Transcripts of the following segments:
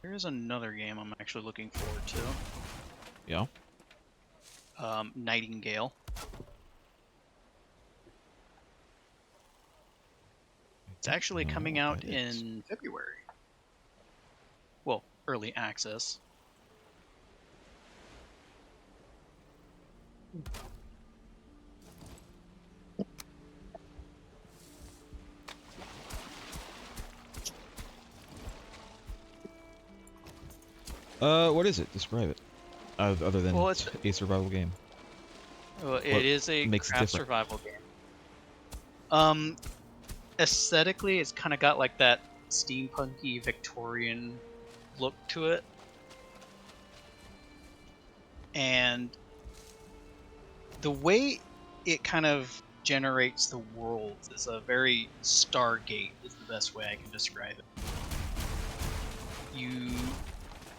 There is another game I'm actually looking forward to. Yeah. Nightingale. It's actually coming out in February. Well, early access. What is it? Describe it. Other than Well, it's a survival game. well, it is a makes it craft different? survival game. Aesthetically, it's kind of got like that steampunky Victorian look to it, and the way it kind of generates the worlds is a very Stargate is the best way I can describe it.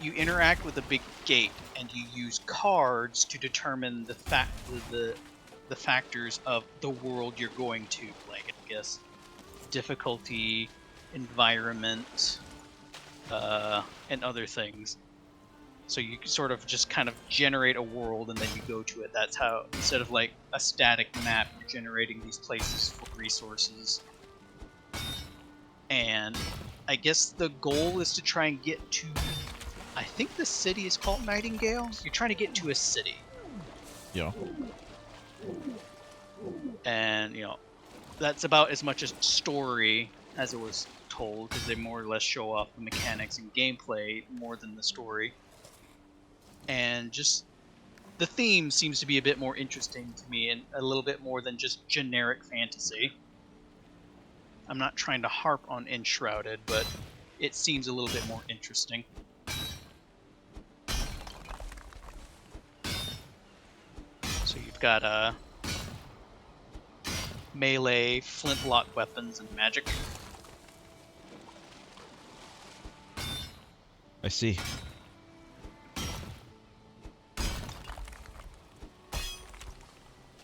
You interact with a big gate and you use cards to determine the factors of the world you're going to, like I guess difficulty, environment, and other things. So you sort of just kind of generate a world and then you go to it. That's how, instead of like a static map, you're generating these places for resources. And I guess the goal is to try and get to, I think the city is called Nightingale. You're trying to get to a city. Yeah. And, that's about as much as story as it was told, because they more or less show off the mechanics and gameplay more than the story. And just the theme seems to be a bit more interesting to me and a little bit more than just generic fantasy. I'm not trying to harp on Enshrouded, but it seems a little bit more interesting. So you've got melee, flintlock weapons, and magic. I see.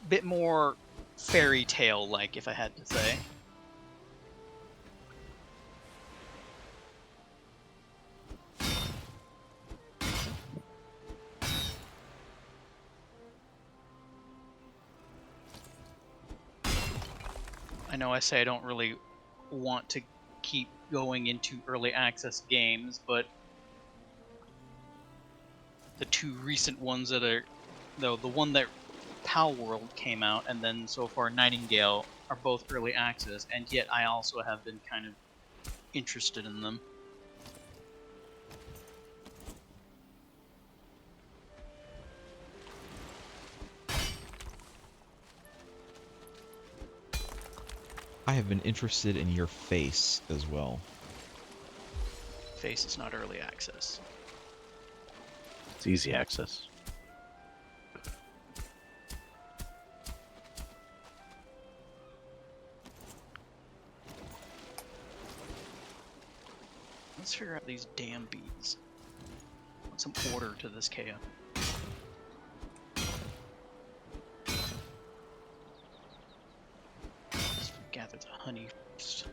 Bit more fairy tale like, if I had to say. I know I say I don't really want to keep going into early access games, but the two recent ones that are, though, the one that Palworld came out, and then so far Nightingale, are both early access, and yet I also have been kind of interested in them. I have been interested in your face as well. Face is not early access. It's easy access. Let's figure out these damn bees. I want some order to this chaos. Let's gather the honey first.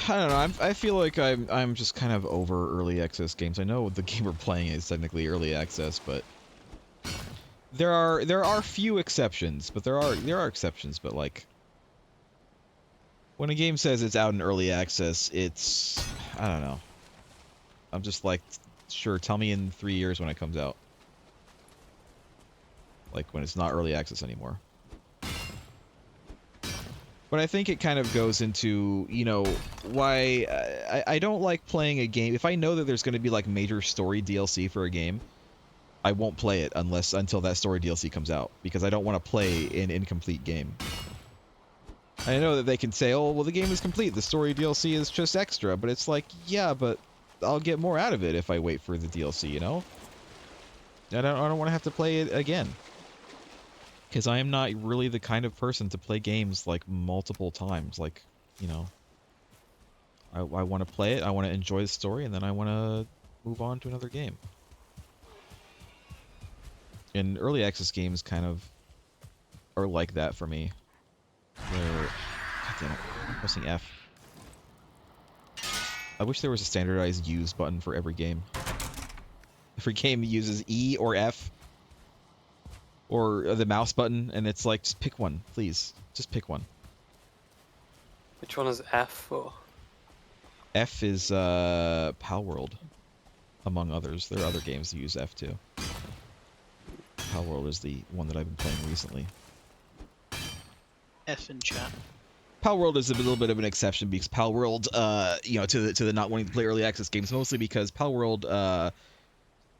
I don't know. I feel like I'm just kind of over early access games. I know the game we're playing is technically early access, but there are few exceptions. But there are exceptions. But like, when a game says it's out in early access, it's, I don't know. I'm just like, sure, tell me in 3 years when it comes out. Like when it's not early access anymore. But I think it kind of goes into, why I don't like playing a game. If I know that there's going to be like major story DLC for a game, I won't play it until that story DLC comes out, because I don't want to play an incomplete game. I know that they can say, oh, well, the game is complete, the story DLC is just extra, but it's like, yeah, but I'll get more out of it if I wait for the DLC, you know? I don't want to have to play it again. Because I am not really the kind of person to play games like multiple times. Like, I want to play it, I want to enjoy the story, and then I want to move on to another game. And early access games kind of are like that for me. They're... God damn it. I'm pressing F. I wish there was a standardized use button for every game. Every game uses E or F. Or the mouse button, and it's like, just pick one, please. Just pick one. Which one is F for? F is Palworld, among others. There are other games that use F too. Palworld is the one that I've been playing recently. F in chat. Palworld is a little bit of an exception because Palworld, you know, to the not wanting to play early access games, mostly because Palworld,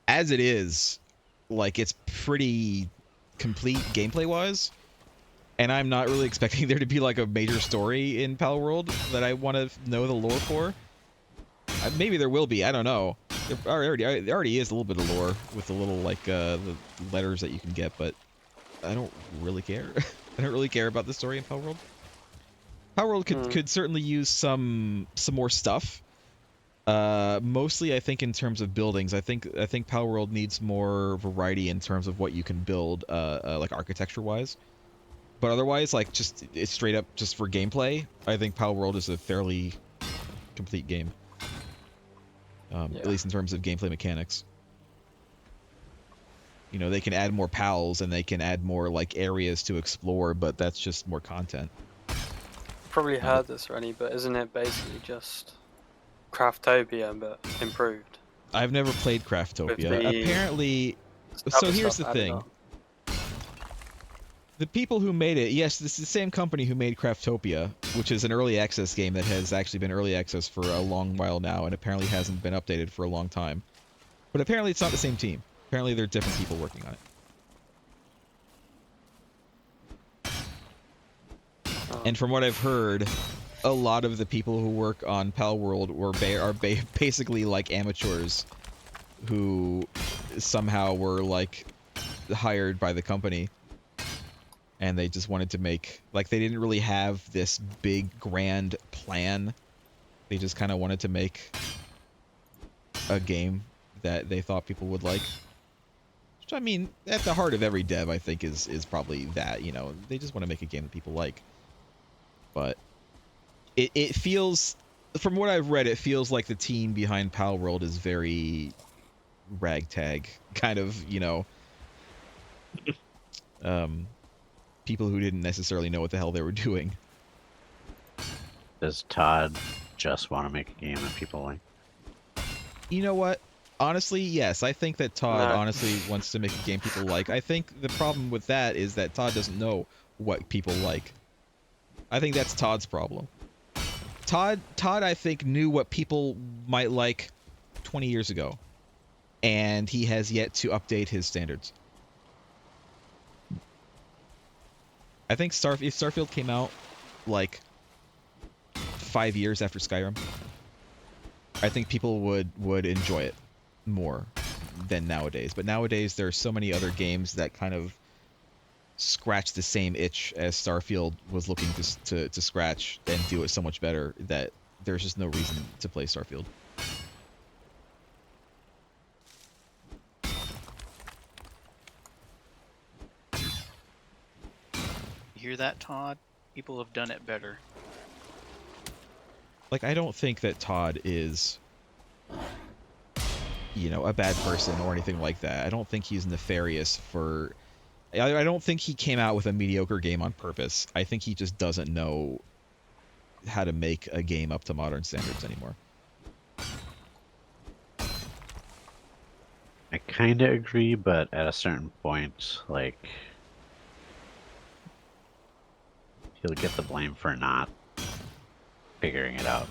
as it is, like, it's pretty complete gameplay-wise, and I'm not really expecting there to be like a major story in Palworld that I want to know the lore for. Maybe there will be, I don't know. There already is a little bit of lore with the little, like, the letters that you can get, but I don't really care. I don't really care about the story in Palworld. Palworld could certainly use some more stuff. Mostly, I think, in terms of buildings. I think Palworld needs more variety in terms of what you can build, like architecture-wise. But otherwise, like, it's straight up just for gameplay. I think Palworld is a fairly complete game. At least in terms of gameplay mechanics. You know, they can add more pals and they can add more, like, areas to explore, but that's just more content. Probably heard this already, but isn't it basically just Craftopia but improved? I've never played Craftopia. Apparently, so here's the thing. The people who made it, yes, this is the same company who made Craftopia, which is an early access game that has actually been early access for a long while now, and apparently hasn't been updated for a long time. But apparently it's not the same team. Apparently there are different people working on it. And from what I've heard, a lot of the people who work on Palworld are basically like amateurs who somehow were like hired by the company. And they just wanted to make, like, they didn't really have this big grand plan. They just kind of wanted to make a game that they thought people would like. Which, I mean, at the heart of every dev, I think, is probably that, you know, they just want to make a game that people like. But it feels, from what I've read, it feels like the team behind Palworld is very ragtag, kind of, you know, people who didn't necessarily know what the hell they were doing. Does Todd just want to make a game that people like? You know what? Honestly, yes. I think that Todd honestly wants to make a game people like. I think the problem with that is that Todd doesn't know what people like. I think that's Todd's problem. Todd, I think, knew what people might like 20 years ago. And he has yet to update his standards. I think if Starfield came out, like, 5 years after Skyrim, I think people would enjoy it more than nowadays. But nowadays, there are so many other games that kind of scratch the same itch as Starfield was looking to scratch and do it so much better that there's just no reason to play Starfield. You hear that, Todd? People have done it better. Like, I don't think that Todd is, you know, a bad person or anything like that. I don't think he's nefarious for... I don't think he came out with a mediocre game on purpose. I think he just doesn't know how to make a game up to modern standards anymore. I kind of agree, but at a certain point, like, he'll get the blame for not figuring it out.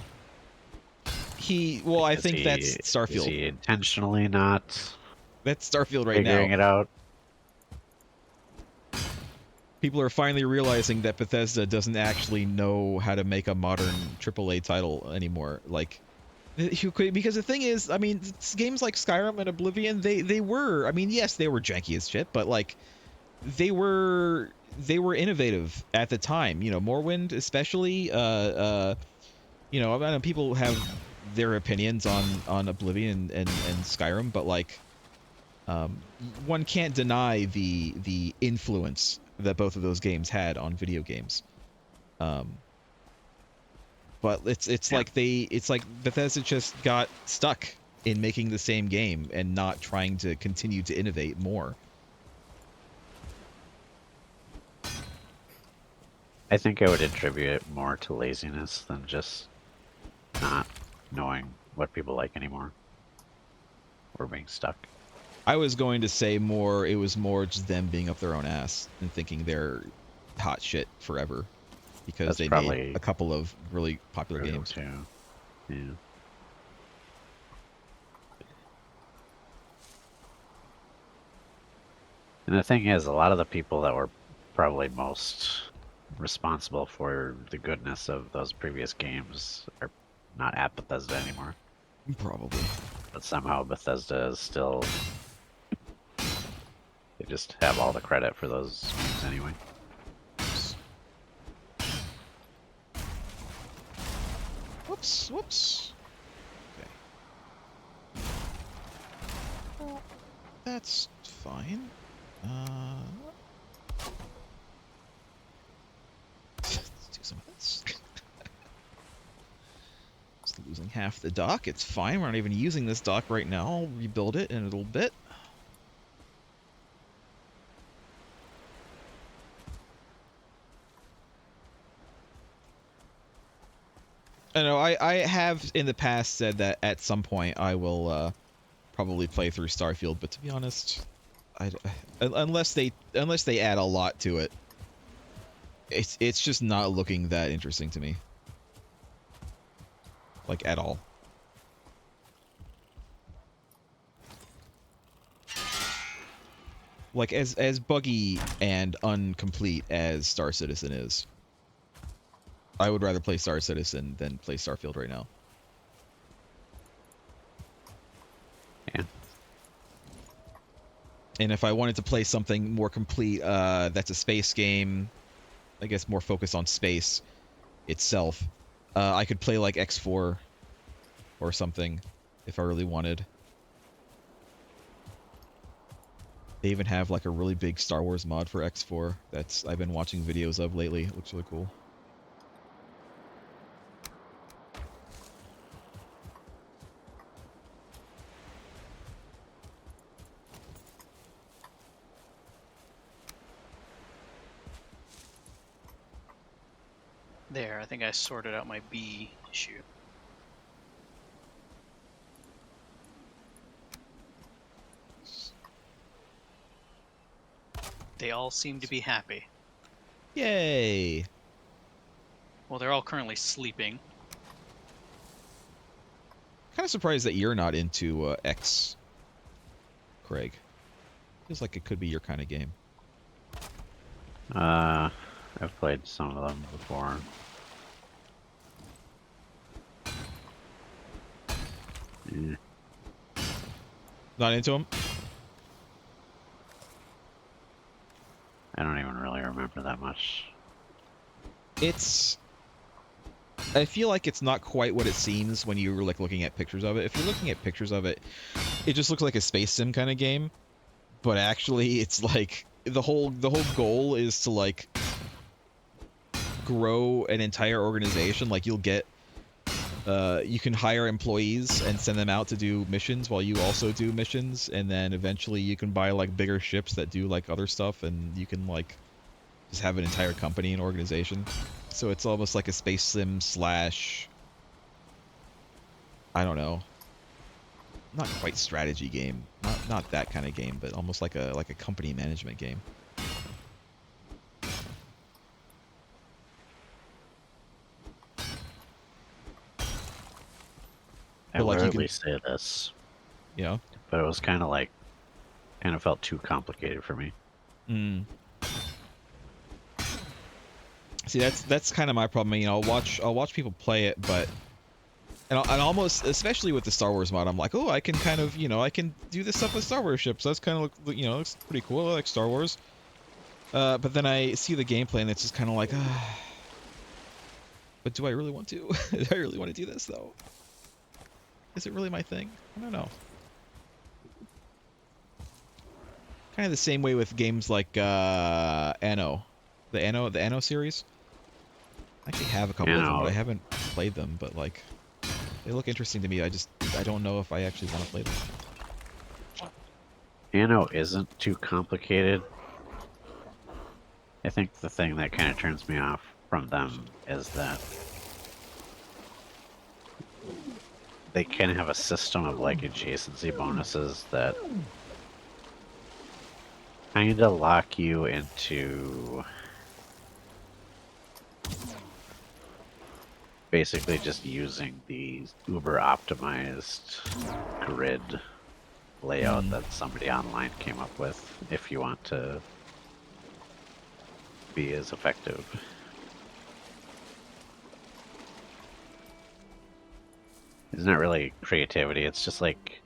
Well, I think that's Starfield. Is he intentionally not That's Starfield right now. figuring it out? People are finally realizing that Bethesda doesn't actually know how to make a modern AAA title anymore. Like, because the thing is, I mean, games like Skyrim and Oblivion, they were, I mean, yes, they were janky as shit, but like, they were innovative at the time. You know, Morrowind especially. You know, I know people have their opinions on Oblivion and Skyrim, but like, One can't deny the influence that both of those games had on video games. But it's like Bethesda just got stuck in making the same game and not trying to continue to innovate more. I think I would attribute it more to laziness than just not knowing what people like anymore. Or being stuck. I was going to say more, it was more just them being up their own ass and thinking they're hot shit forever because That's they probably made a couple of really popular true, games. too. Yeah. And the thing is, a lot of the people that were probably most responsible for the goodness of those previous games are not at Bethesda anymore. Probably. But somehow Bethesda is still... They just have all the credit for those games anyway. Whoops, whoops. Okay. Well, that's fine. Let's do some of this. Just losing half the dock. It's fine. We're not even using this dock right now. I'll rebuild it in a little bit. I know I have in the past said that at some point I will probably play through Starfield, but to be honest, unless they add a lot to it, it's just not looking that interesting to me. Like at all. Like as buggy and incomplete as Star Citizen is, I would rather play Star Citizen than play Starfield right now. Yeah. And if I wanted to play something more complete, that's a space game, I guess more focused on space itself, I could play like X4 or something if I really wanted. They even have like a really big Star Wars mod for X4 that's I've been watching videos of lately. It looks really cool. There, I think I sorted out my B issue. They all seem to be happy. Yay! Well, they're all currently sleeping. Kind of surprised that you're not into X, Craig. Feels like it could be your kind of game. I've played some of them before. Yeah. Not into them? I don't even really remember that much. I feel like it's not quite what it seems when you're like looking at pictures of it. If you're looking at pictures of it, it just looks like a space sim kind of game. But actually, it's like the whole goal is to like grow an entire organization. Like you'll get you can hire employees and send them out to do missions while you also do missions, and then eventually you can buy like bigger ships that do like other stuff, and you can like just have an entire company and organization. So it's almost like a space sim slash, I don't know, not quite strategy game, not that kind of game, but almost like a company management game. I But, like, you rarely can- say this, You know? but it was kind of felt too complicated for me. Mm. See, that's kind of my problem. You know, I'll watch people play it, but and almost, especially with the Star Wars mod, I'm like, oh, I can kind of, you know, I can do this stuff with Star Wars ships. That's kind of look, you know, looks pretty cool. I like Star Wars. But then I see the gameplay and it's just kind of like, but do I really want to? Do I really want to do this though? Is it really my thing? I don't know. Kind of the same way with games like Anno, the Anno series. I actually have a couple of them, but I haven't played them. But like, they look interesting to me. I don't know if I actually want to play them. Anno isn't too complicated. I think the thing that kind of turns me off from them is that they kind of have a system of like adjacency bonuses that kind of lock you into basically just using the uber optimized grid layout that somebody online came up with if you want to be as effective. It's not really creativity, it's just like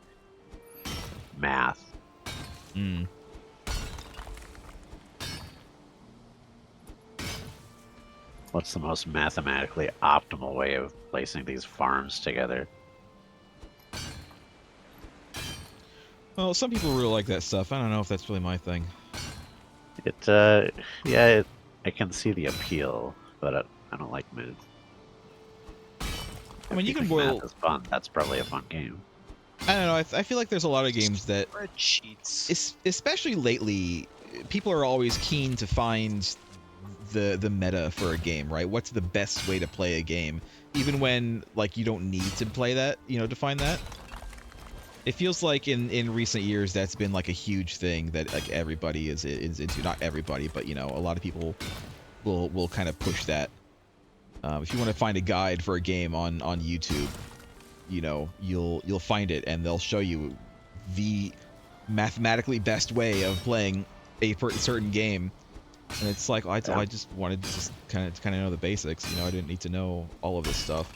math. Mm. What's the most mathematically optimal way of placing these farms together? Well, some people really like that stuff. I don't know if that's really my thing. I can see the appeal, but I don't like math. I mean, you If can think boil. math is fun. That's probably a fun game. I don't know. I feel like there's a lot of games that, Spreadsheets. especially lately, people are always keen to find the meta for a game, right? What's the best way to play a game, even when like you don't need to play that, to find that. It feels like in recent years that's been like a huge thing that like everybody is into. Not everybody, but a lot of people will kind of push that. If you want to find a guide for a game on YouTube, you'll find it and they'll show you the mathematically best way of playing a certain game. And it's like I just wanted to just kind of know the basics. I didn't need to know all of this stuff.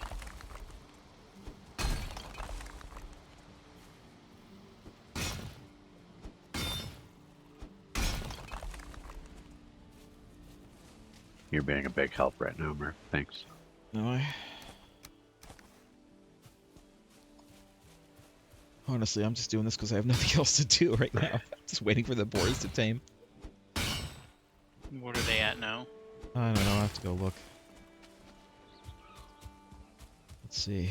You're being a big help right now, Merc. Thanks. No, honestly, I'm just doing this because I have nothing else to do right now. Just waiting for the boars to tame. What are they at now? I don't know. I have to go look. Let's see.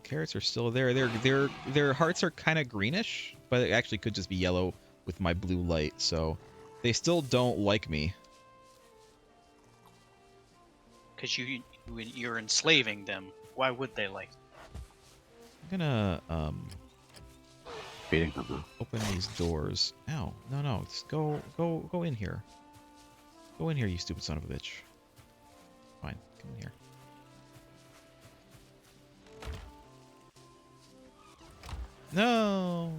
Carrots are still there. Their hearts are kind of greenish, but it actually could just be yellow with my blue light. So they still don't like me. Because you're enslaving them. Why would they like? I'm gonna Beating them though. open these doors. Ow! No! Just go in here. Go in here, you stupid son of a bitch. Fine, come in here. No!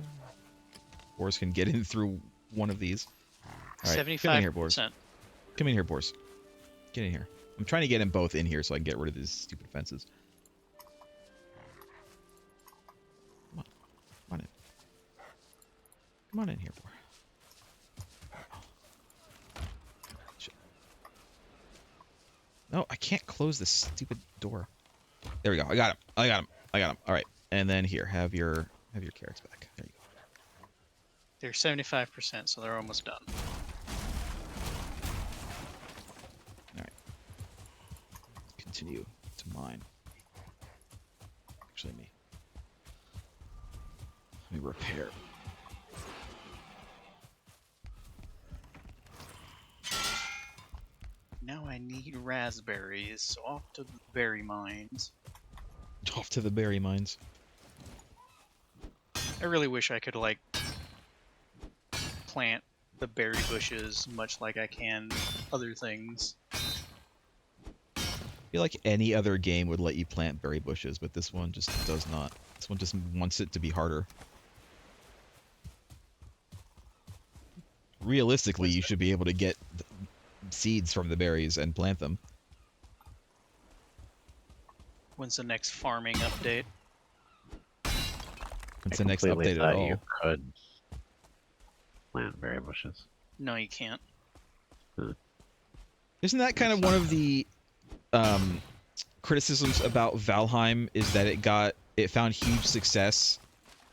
Boars can get in through one of these. All right, come in here, Boars. 75%. Come in here, Boars. Get in here. I'm trying to get them both in here so I can get rid of these stupid fences. Come on. Come on in. Come on in here, Boar. Shit. No, I can't close this stupid door. There we go. I got him. All right. And then here, have your carrots back. There you go. They're 75%, so they're almost done. All right. Continue to mine. Actually, let me repair. Now I need raspberries, so off to the berry mines. Off to the berry mines. I really wish I could, like, plant the berry bushes much like I can other things. I feel like any other game would let you plant berry bushes, but this one just does not. This one just wants it to be harder. Realistically, you should be able to get seeds from the berries and plant them. When's the next farming update? When's the next update at all? You could plant berry bushes. No, you can't. Isn't that kind of one of the criticisms about Valheim? Is that it found huge success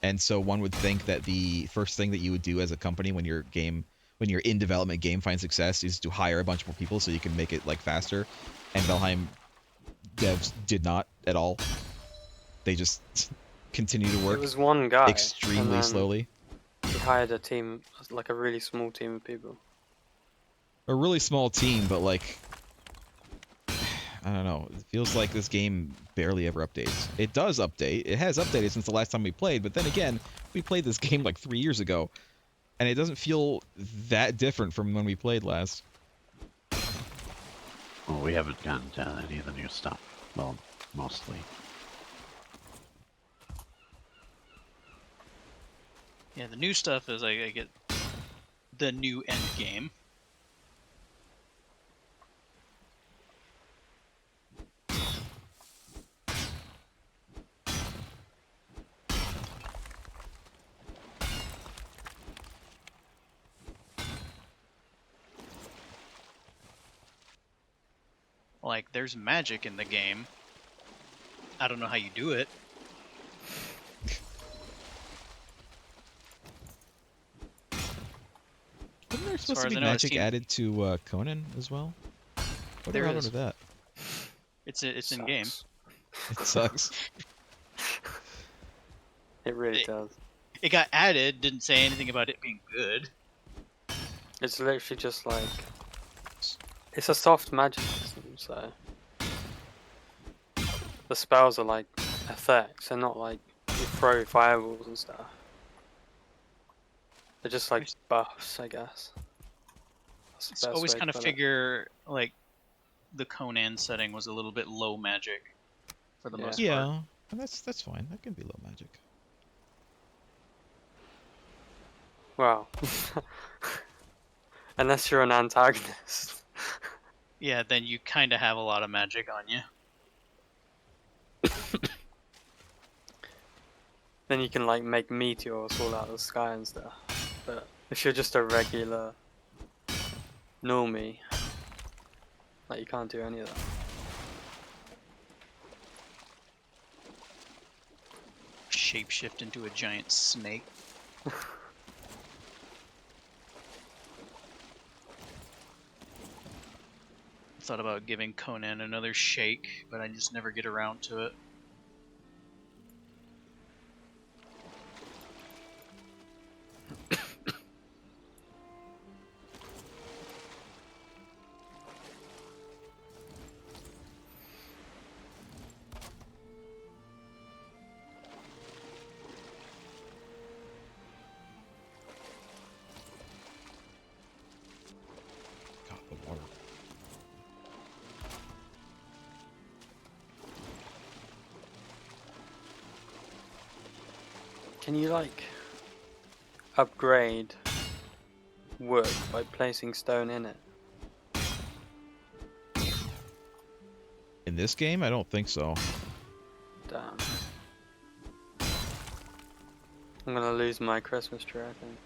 And so one would think that the first thing that you would do as a company when your in development game finds success is to hire a bunch more people so you can make it like faster. And Valheim devs did not at all. They just continue to It work was one guy, and extremely then slowly. he hired a team, like a really small team of people. A really small team, but like, I don't know. It feels like this game barely ever updates. It does update. It has updated since the last time we played, but then again, we played this game like 3 years ago, and it doesn't feel that different from when we played last. Well, we haven't gotten to any of the new stuff. Well, mostly. Yeah, the new stuff is I get the new end game. Like, there's magic in the game. I don't know how you do it. Wasn't there As supposed far to as be I know, I've magic seen- added to Conan as well? What There happened is. with that? It's in game. Sucks. It sucks. It really It- does. It got added, didn't say anything about it being good. It's literally just like, it's a soft magic system, so the spells are like effects, they're not like you throw fireballs and stuff. They're just like buffs, I guess. That's the It's best always way kind of put it. figure like the Conan setting was a little bit low magic for the Yeah. most part. Yeah, and that's fine. That can be low magic. Well, unless you're an antagonist. Yeah, then you kind of have a lot of magic on you. Then you can like make meteors fall out of the sky and stuff. But if you're just a regular normie, like you can't do any of that. Shapeshift into a giant snake. Thought about giving Conan another shake, but I just never get around to it. God, the water. Can you like upgrade wood by placing stone in it? In this game, I don't think so. Damn. I'm gonna lose my Christmas tree, I think.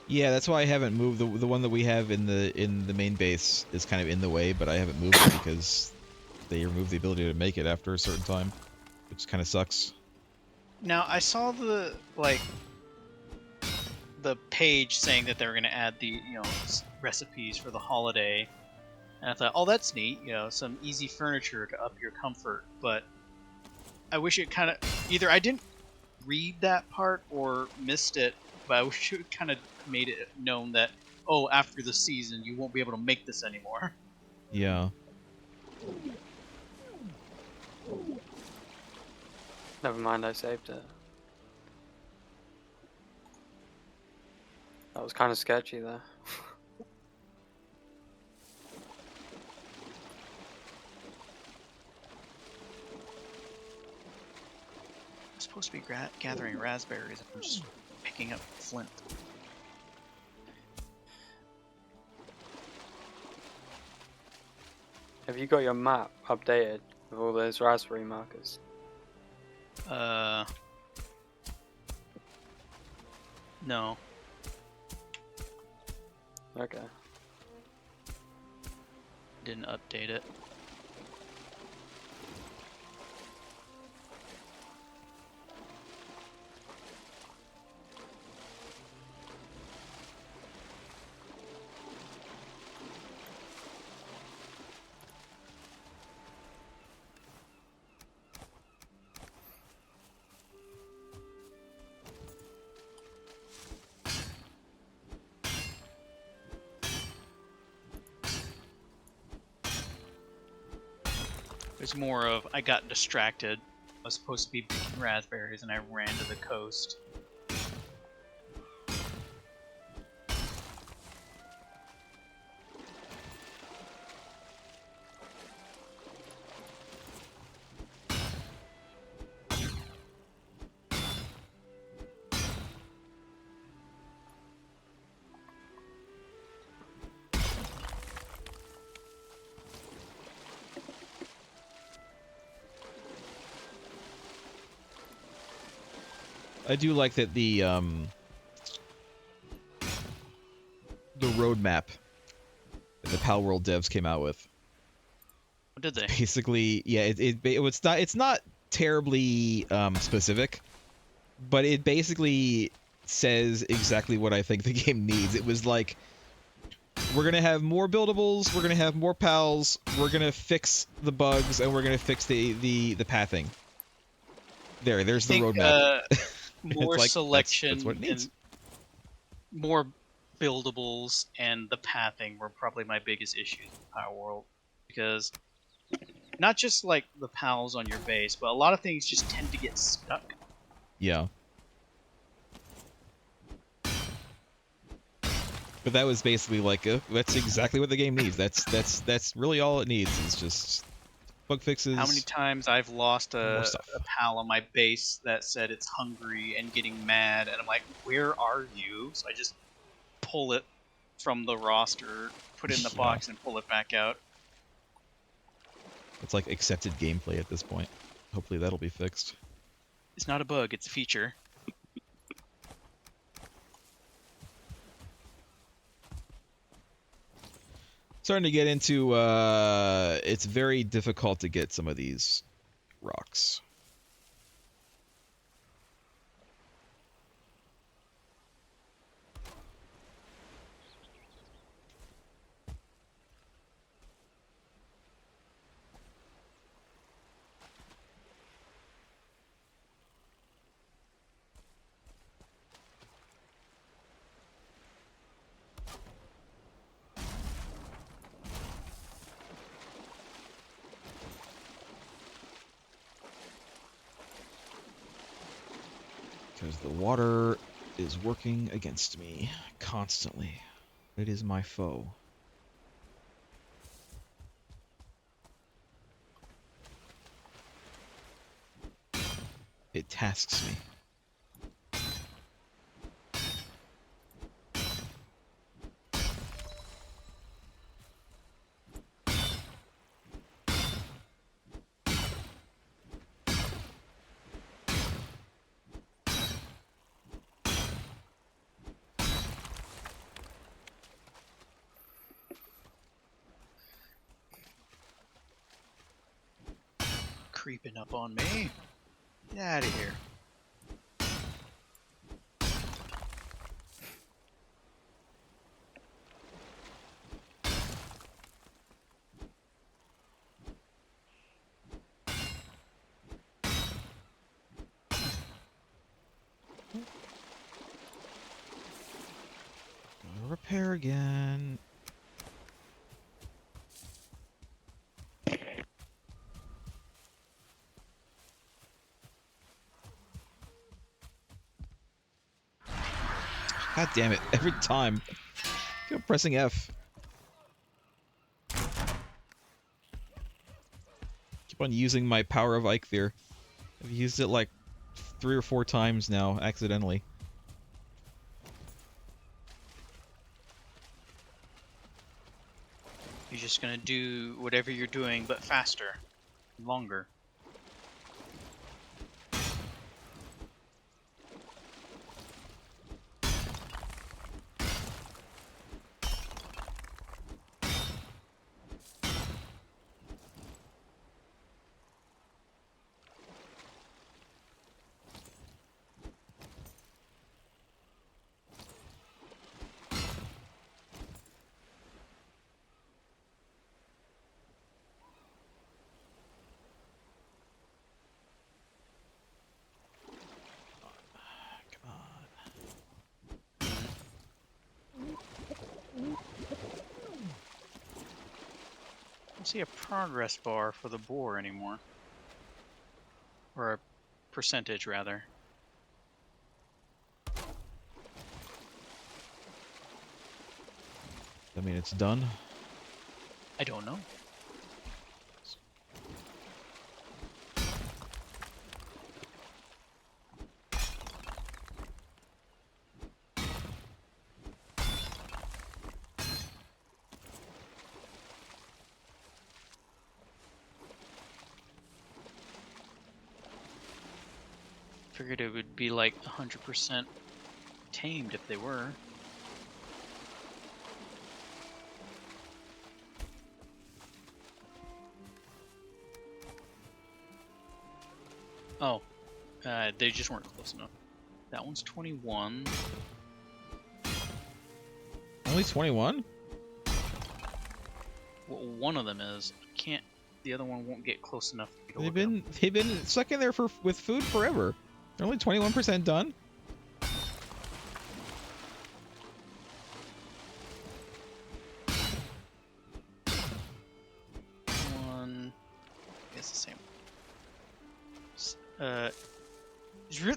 Yeah, that's why I haven't moved. The one that we have in the main base is kind of in the way, but I haven't moved it because they remove the ability to make it after a certain time, which kind of sucks. Now I saw the page saying that they were going to add the recipes for the holiday, and I thought, oh, that's neat. Some easy furniture to up your comfort. But I wish it kind of either I didn't read that part or missed it. But I wish it kind of made it known that after the season you won't be able to make this anymore. Yeah. Never mind, I saved it. That was kind of sketchy there. I'm supposed to be gathering raspberries. I'm just picking up flint. Have you got your map updated with all those raspberry markers? No. Okay. Didn't update it. It's more of I got distracted. I was supposed to be picking raspberries and I ran to the coast. I do like that the roadmap that the Palworld devs came out with. What did they? Basically, yeah, it's not terribly specific, but it basically says exactly what I think the game needs. It was like, we're gonna have more buildables, we're gonna have more pals, we're gonna fix the bugs, and we're gonna fix the pathing. There's the roadmap. More like, selection that's what it needs. and more buildables and the pathing were probably my biggest issues with Palworld, because not just like the pals on your base, but a lot of things just tend to get stuck. Yeah. But that was basically like, that's exactly what the game needs. That's really all it needs, is just bug fixes. How many times I've lost more a stuff. pal on my base that said it's hungry and getting mad, and I'm like, where are you? So I just pull it from the roster, put it in the Yeah. box, and pull it back out. It's like accepted gameplay at this point. Hopefully that'll be fixed. It's not a bug, it's a feature. Starting to get into, it's very difficult to get some of these rocks. Because the water is working against me constantly. It is my foe. It tasks me. Creeping up on me. Get out of here. Gotta repair again. God damn it, every time. Keep pressing F. Keep on using my power of Eikthyr. I've used it like 3 or 4 times now, accidentally. You're just gonna do whatever you're doing, but faster. Longer. see a progress bar for the boar anymore. Or a percentage, rather. I mean, it's done. I don't know. Figured it would be like 100% tamed if they were. Oh, they just weren't close enough. That one's 21. Only 21? Well, one of them is. Can't. The other one won't get close enough. To go They've with them. been stuck in there with food forever. They're only 21% done. One. It's the same.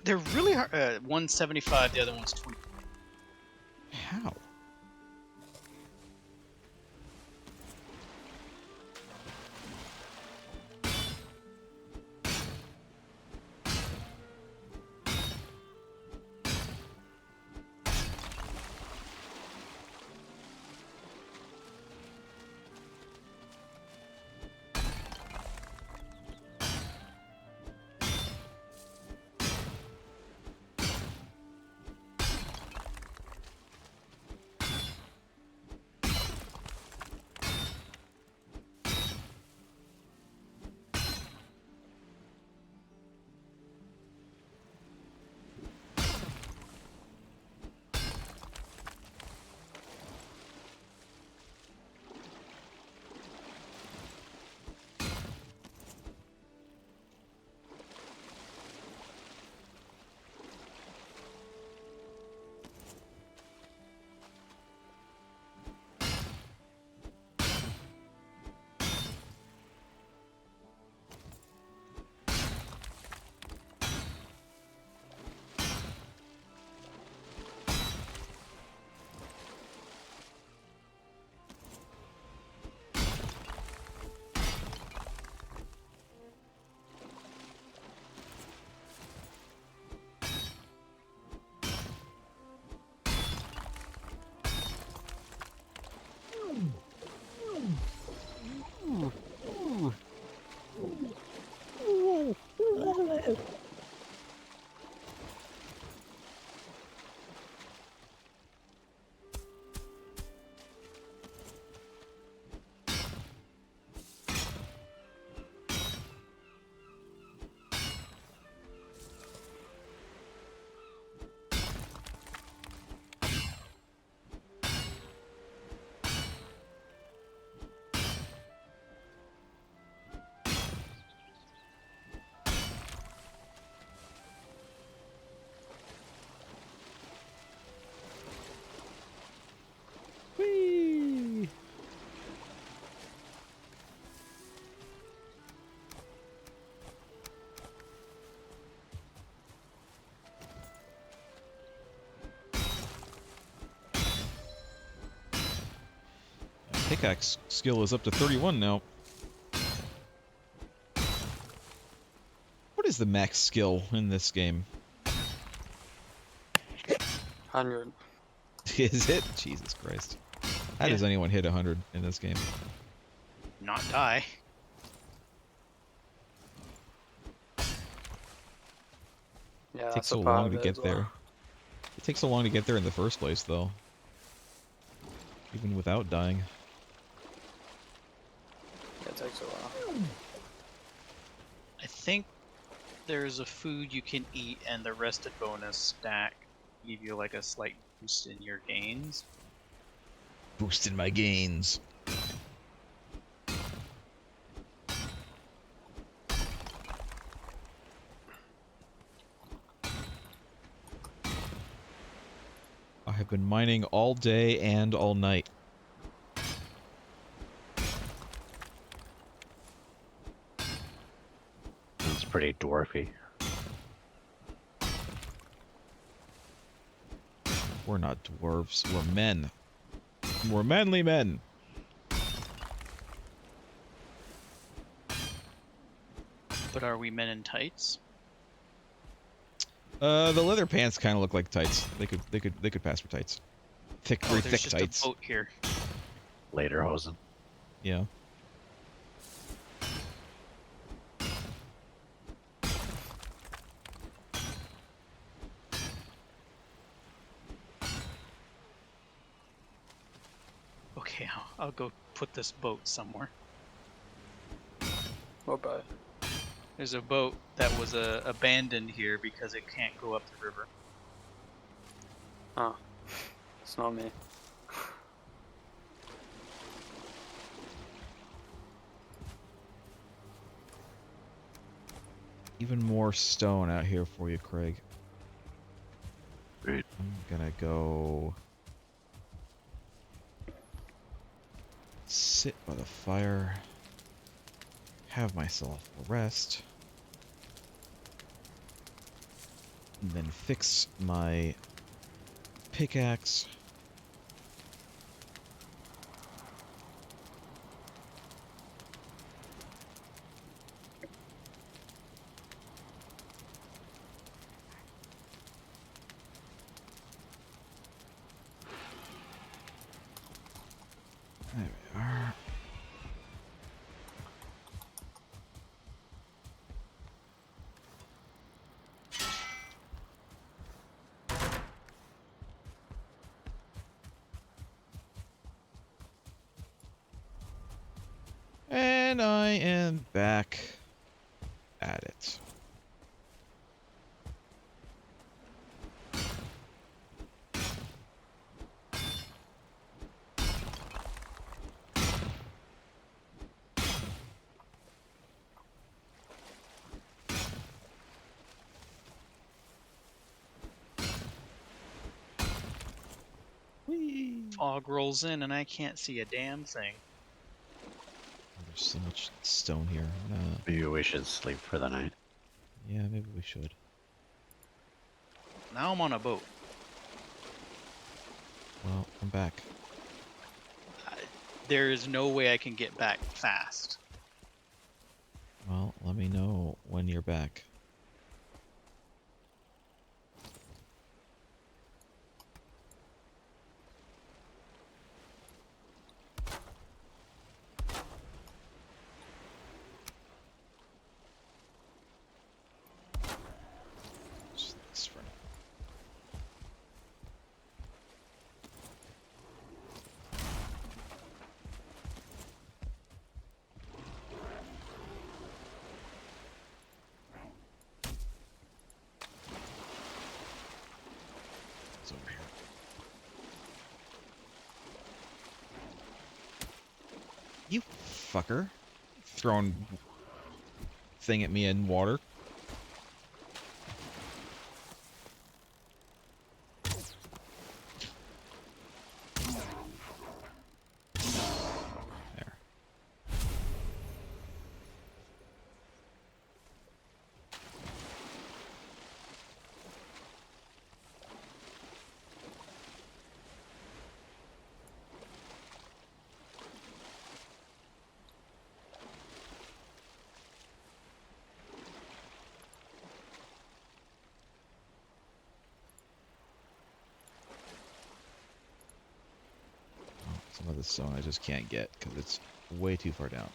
They're really hard. 175. The other one's 20. How? Whee! Pickaxe skill is up to 31 now. What is the max skill in this game? 100. Is it? Jesus Christ. How does anyone hit 100 in this game? Not die. Yeah, It takes that's so a part long of to it get as well. there. It takes so long to get there in the first place, though. Even without dying. Yeah, it takes a while. I think there's a food you can eat and the rested bonus stack give you like a slight boost in your gains. Boosting my gains. I have been mining all day and all night. pretty dwarfy. We're not dwarves. We're men. We're manly men. But are we men in tights? The leather pants kind of look like tights. They could pass for tights. Thick, Oh, very there's thick just tights. a boat here. Later hosen. Yeah. Okay, I'll go put this boat somewhere. What boat? There's a boat that was abandoned here because it can't go up the river. Ah, it's not me. Even more stone out here for you, Craig. Right. I'm gonna go sit by the fire, have myself a rest, and then fix my pickaxe. There we are. And I am back at it. Whee! Fog rolls in and I can't see a damn thing. There's so much stone here. Maybe we should sleep for the night. Yeah, maybe we should. Now I'm on a boat. Well, I'm back. There is no way I can get back fast. Well, let me know when you're back. Just this for now. It's over here. You fucker. Throwing thing at me in water. There. Some of the stone I just can't get because it's way too far down.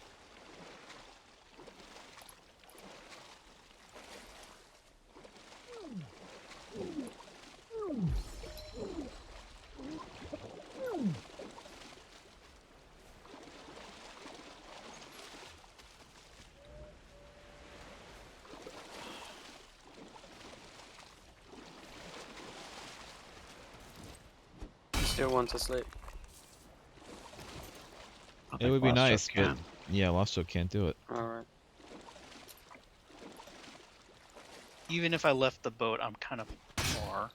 You still want to sleep? I It think would be Lost nice, Joke but can. yeah, Lost Joke can't do it. Alright. Even if I left the boat, I'm kind of far.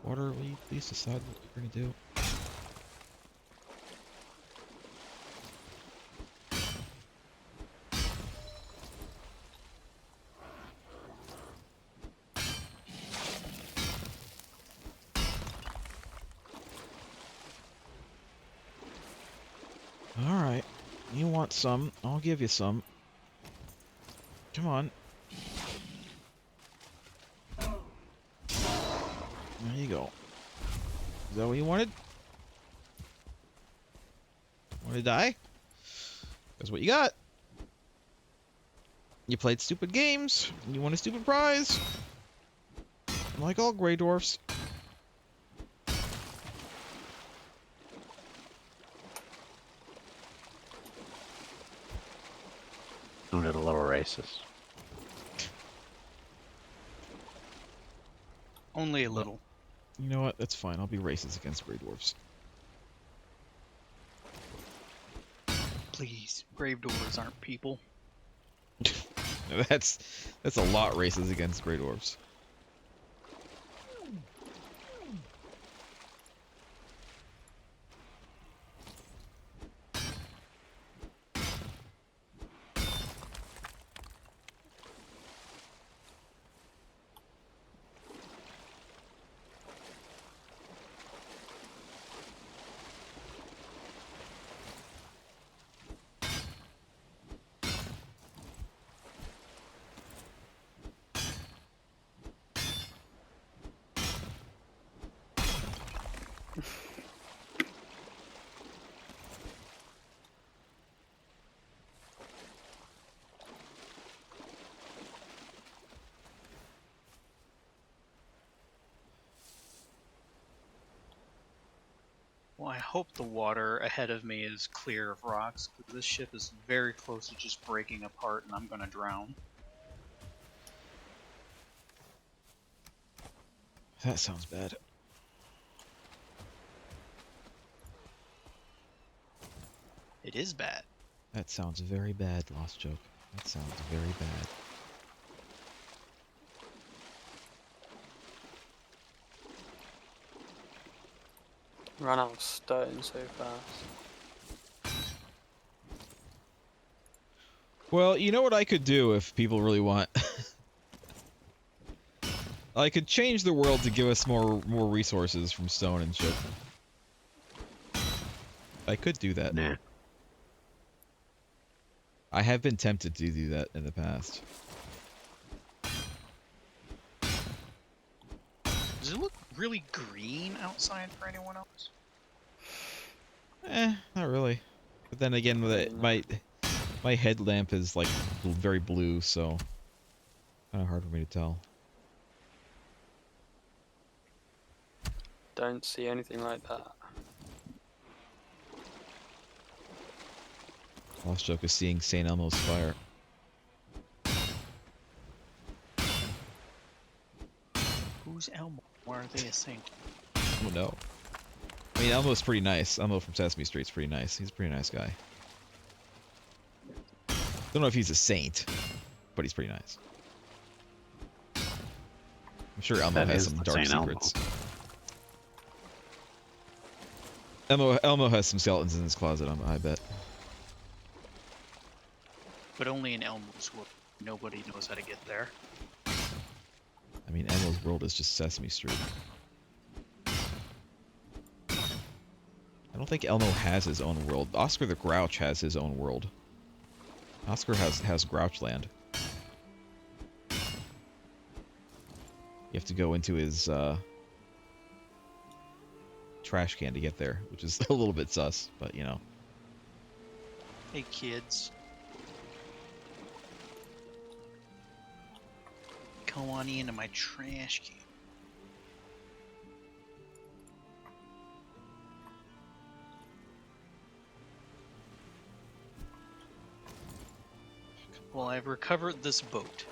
Order, will you please decide what you're gonna do? Alright. You want some, I'll give you some. Come on. There you go. Is that what you wanted? Want to die? That's what you got. You played stupid games. You want a stupid prize. Like all Grey Dwarfs. Only the lower races. Only a little. You know what? That's fine. I'll be racist against Grey Dwarfs. Please, grave doors aren't people. That's a lot racist against Grey Dwarfs. Well, I hope the water ahead of me is clear of rocks, because this ship is very close to just breaking apart and I'm gonna drown. That sounds bad. It is bad. That sounds very bad, Lost Joke. That sounds very bad. Ran out of stone so fast. Well, you know what I could do if people really want? I could change the world to give us more resources from stone and shit. I could do that. Nah. I have been tempted to do that in the past. Does it look really green outside for anyone else? Not really. But then again, my headlamp is like very blue, so kind of hard for me to tell. Don't see anything like that. Lost Joke is seeing St. Elmo's fire. Who's Elmo? Why are they a saint? Oh no. I mean, Elmo's pretty nice. Elmo from Sesame Street's pretty nice. He's a pretty nice guy. Don't know if he's a saint, but he's pretty nice. I'm sure Elmo That has is some the dark Saint Elmo. secrets. Elmo has some skeletons in his closet, I bet. But only in Elmo's world. Nobody knows how to get there. I mean, Elmo's world is just Sesame Street. I don't think Elmo has his own world. Oscar the Grouch has his own world. Oscar has Grouchland. You have to go into his trash can to get there, which is a little bit sus, but you know. Hey kids. Come on into my trash can. Well, I've recovered this boat.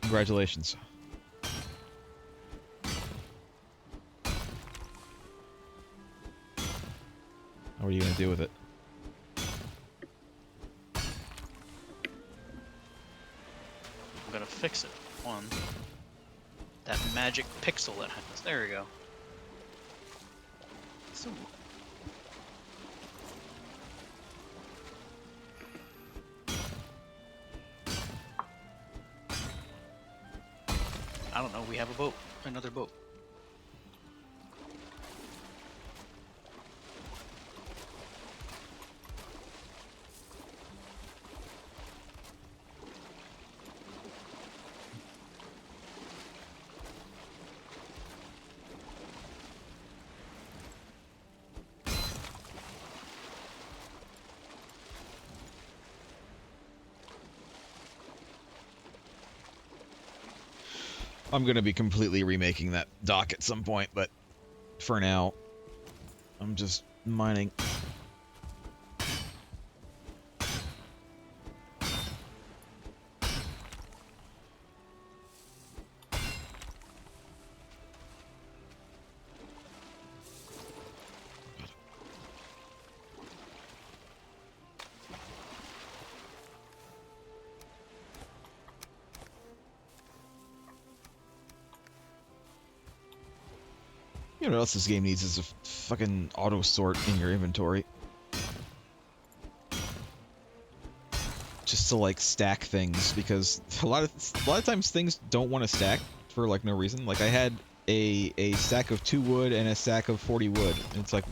Congratulations. What are you gonna do with it? I'm gonna fix it. one. That magic pixel that happens. There we go. So. I don't know, we have a boat. Another boat. I'm going to be completely remaking that dock at some point, but for now, I'm just mining. You know what else this game needs is a fucking auto sort in your inventory. Just to like stack things, because a lot of times things don't want to stack for like no reason. Like I had a stack of 2 wood and a stack of 40 wood, and it's like,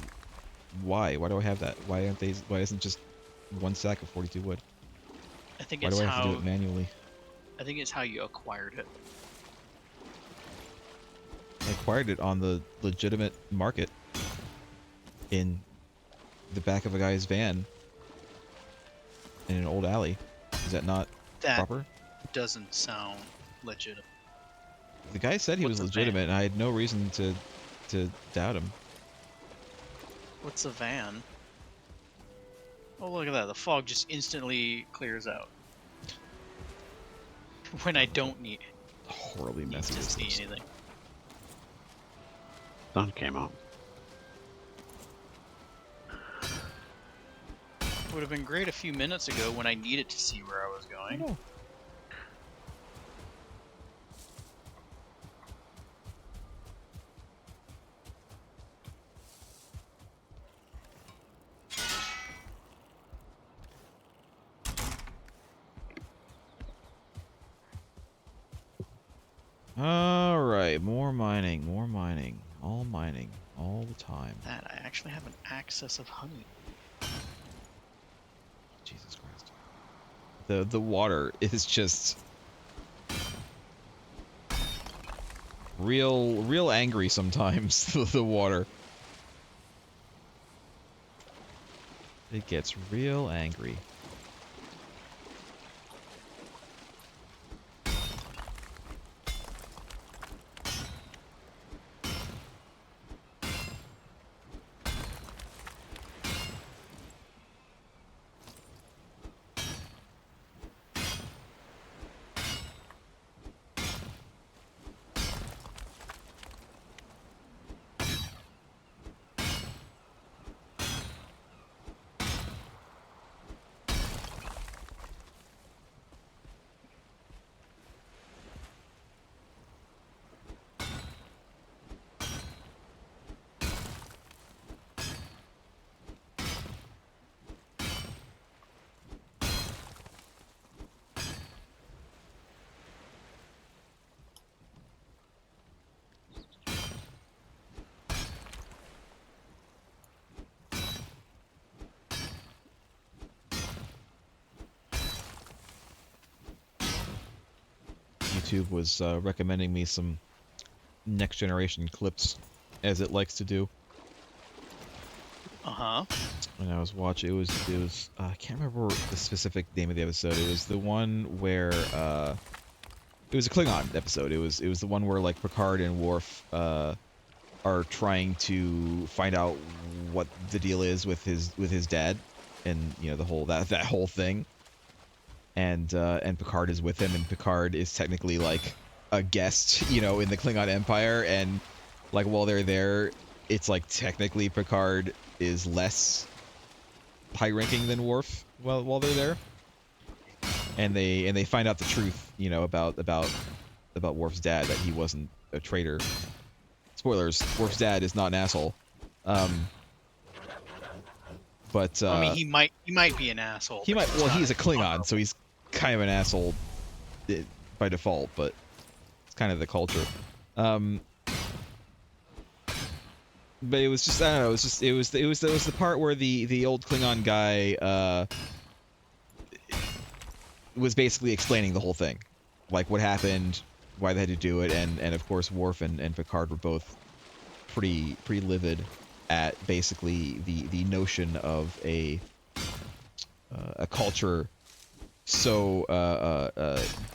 why? Why do I have that? Why isn't just one stack of 42 wood? I think Why it's do I have to do it manually? I think it's how you acquired it. I acquired it on the legitimate market in the back of a guy's van in an old alley. Is that not proper? Doesn't sound legitimate. The guy said he was What's a legitimate, van? and I had no reason to doubt him. What's a van? Oh, look at that. The fog just instantly clears out. When I don't need Horribly to messy. see anything. Sun came out. Would have been great a few minutes ago when I needed to see where I was going. Oh. Alright, more mining, all the time. That I actually have an access of honey. Jesus Christ. The water is just real angry sometimes, the water. It gets real angry. YouTube was recommending me some next generation clips, as it likes to do. And I was watching. It was I can't remember the specific name of the episode. It was the one where it was a Klingon episode. It was the one where like Picard and Worf are trying to find out what the deal is with his dad, and you know the whole that whole thing. And Picard is with him, and Picard is technically like a guest, you know, in the Klingon Empire, and like while they're there, it's like technically Picard is less high-ranking than Worf while they're there, and they find out the truth, you know, about Worf's dad, that he wasn't a traitor. Spoilers: Worf's dad is not an asshole. But I mean, he might be an asshole. he but might. Well, not he's a Klingon, horrible. so he's kind of an asshole by default. But it's kind of the culture. But it was just, I don't know. It was the part where the old Klingon guy was basically explaining the whole thing, like what happened, why they had to do it, and of course Worf and Picard were both pretty livid at basically the notion of a culture so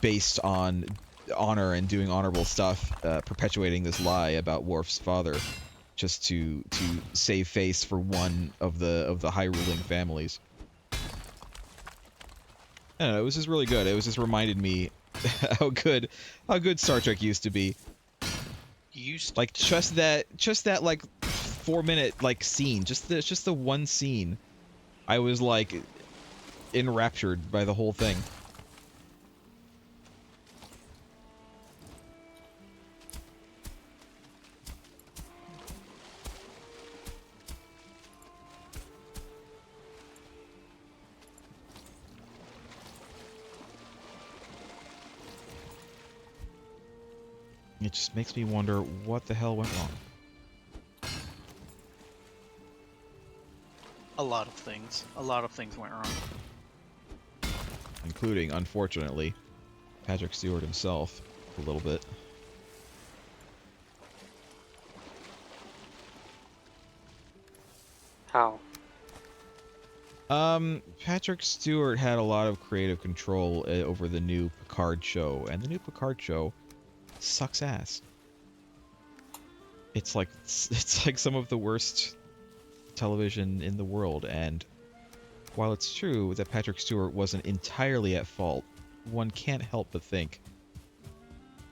based on honor and doing honorable stuff, perpetuating this lie about Worf's father, just to save face for one of the high ruling families. I don't know, it was just really good. It was just reminded me how good Star Trek used to be. Like just that like 4-minute like scene, just the one scene, I was like enraptured by the whole thing. It just makes me wonder what the hell went wrong. A lot of things. A lot of things went wrong. Including, unfortunately, Patrick Stewart himself a little bit. How? Patrick Stewart had a lot of creative control over the new Picard show, and the new Picard show sucks ass. It's like some of the worst television in the world, and while it's true that Patrick Stewart wasn't entirely at fault, one can't help but think,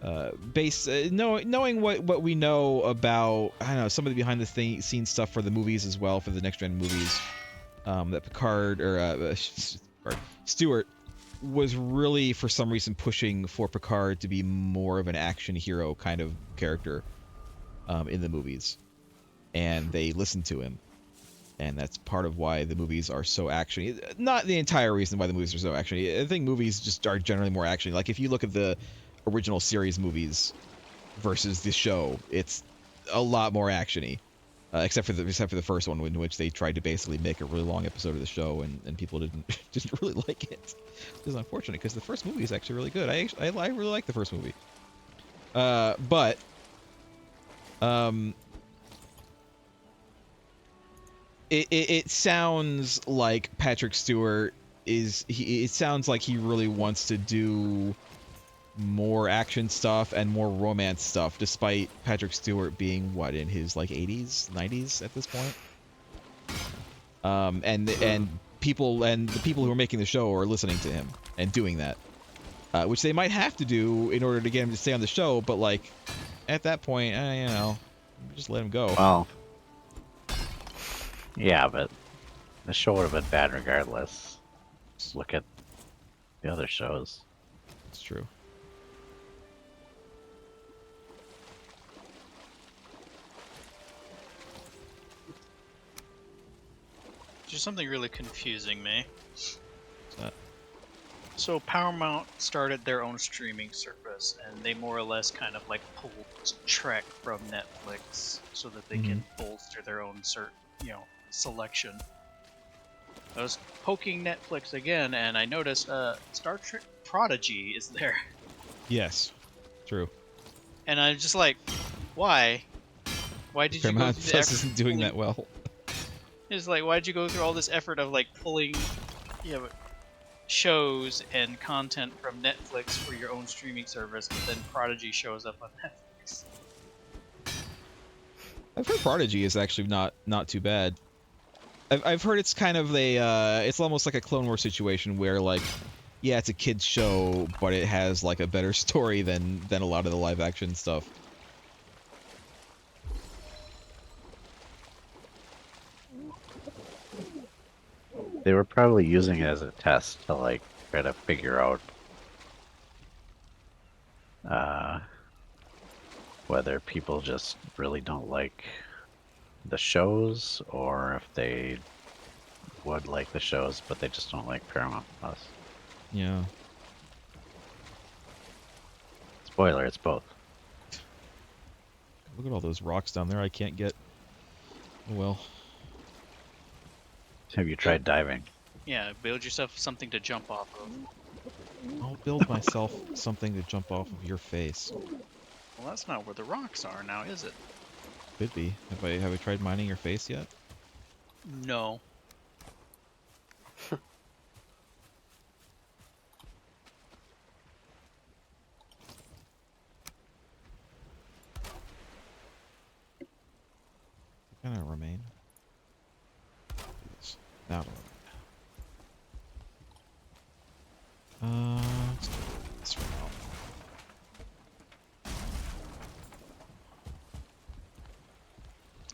knowing what we know about, I don't know, some of the behind the scenes stuff for the movies as well, for the next gen movies, that Picard or Stewart was really for some reason pushing for Picard to be more of an action hero kind of character in the movies, and they listened to him. And that's part of why the movies are so actiony. Not the entire reason why the movies are so actiony. I think movies just are generally more actiony. Like if you look at the original series movies versus the show, it's a lot more actiony. Except for the first one, in which they tried to basically make a really long episode of the show, and people didn't really like it. Which is unfortunate because the first movie is actually really good. I really like the first movie. But it sounds like Patrick Stewart it sounds like he really wants to do more action stuff and more romance stuff, despite Patrick Stewart being what, in his like 80s, 90s at this point. And the people who are making the show are listening to him and doing that, which they might have to do in order to get him to stay on the show. But like at that point, you know, just let him go. Well, yeah, but the show would have been bad regardless. Just look at the other shows. It's true. There's something really confusing me. What's that? So Paramount started their own streaming service, and they more or less kind of like pulled Trek from Netflix so that they can bolster their own selection. I was poking Netflix again, and I noticed Star Trek Prodigy is there. Yes, true. And I'm just like, why? Why did you go Paramount through the Plus effort isn't of doing pulling- that well. It's like, why'd you go through all this effort of like pulling, shows and content from Netflix for your own streaming service, but then Prodigy shows up on Netflix? I've heard Prodigy is actually not too bad. I've heard it's kind of it's almost like a Clone Wars situation where like, yeah, it's a kids show, but it has like a better story than a lot of the live action stuff. They were probably using it as a test to like try to figure out whether people just really don't like the shows, or if they would like the shows, but they just don't like Paramount Plus. Yeah. Spoiler, it's both. Look at all those rocks down there I can't get. Oh well. Have you tried diving? Yeah, build yourself something to jump off of. I'll build myself something to jump off of your face. Well, that's not where the rocks are now, is it? Could be. Have I tried mining your face yet? No. Gonna remain. Do this. Now to remain. Let's do this for now.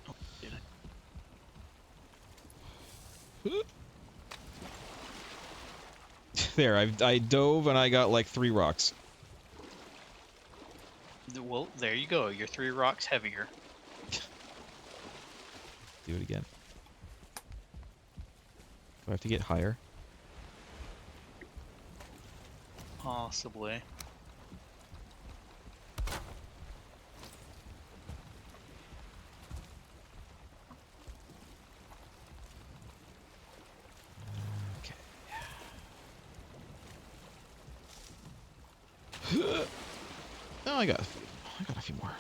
Oh, did There, I dove and I got like 3 rocks. Well, there you go. You're 3 rocks heavier. Do it again. Do I have to get higher? Possibly. Okay. Oh, I got a few more.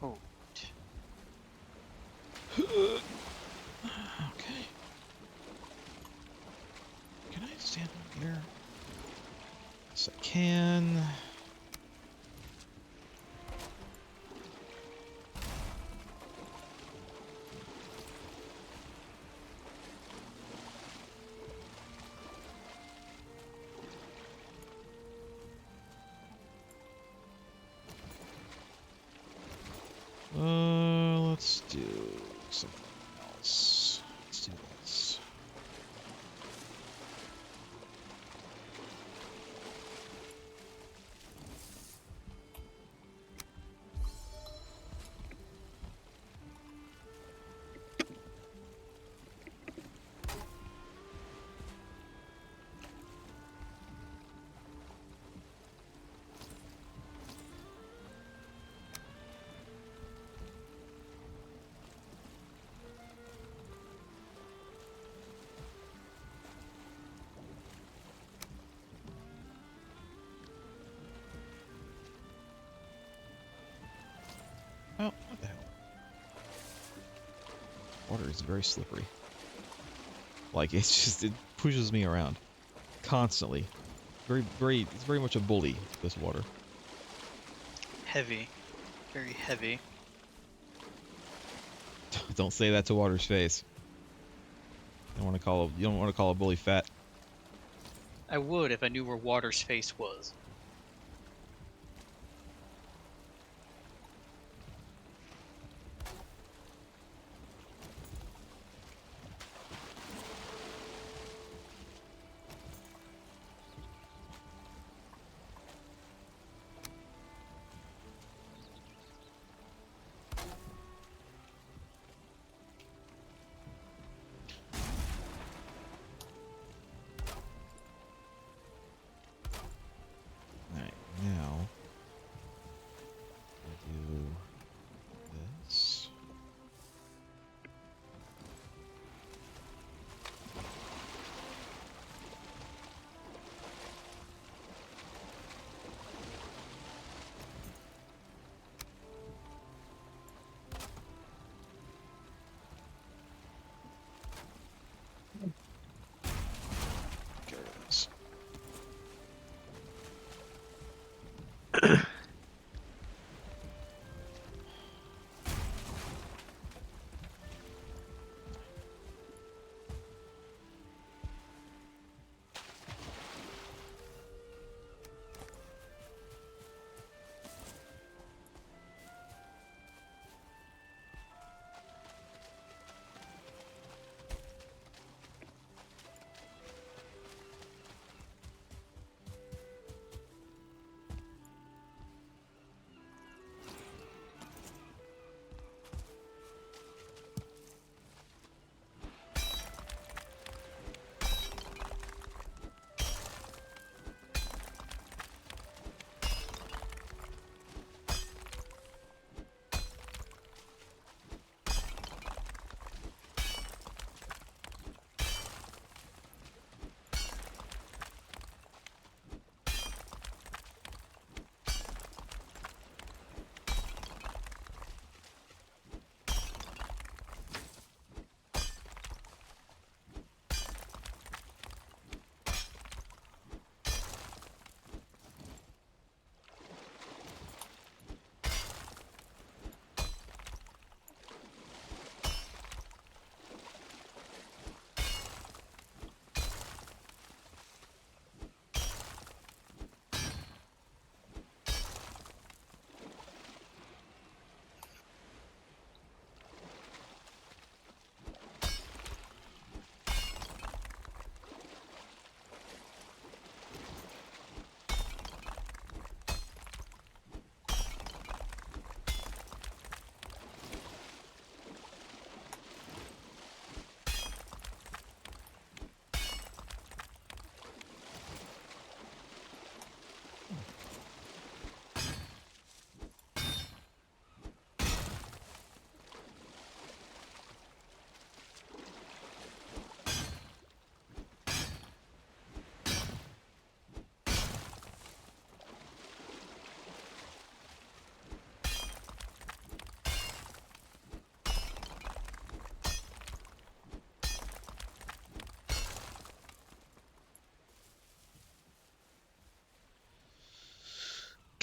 Oh. Okay. Can I stand on here? Yes, I can. Let's do something else. Let's do this. Oh, what the hell? Water is very slippery. Like, it pushes me around. Constantly. It's very much a bully, this water. Heavy. Very heavy. Don't say that to water's face. You don't want to call a bully fat. I would if I knew where water's face was. Alright, now we'll do this. Get rid of this.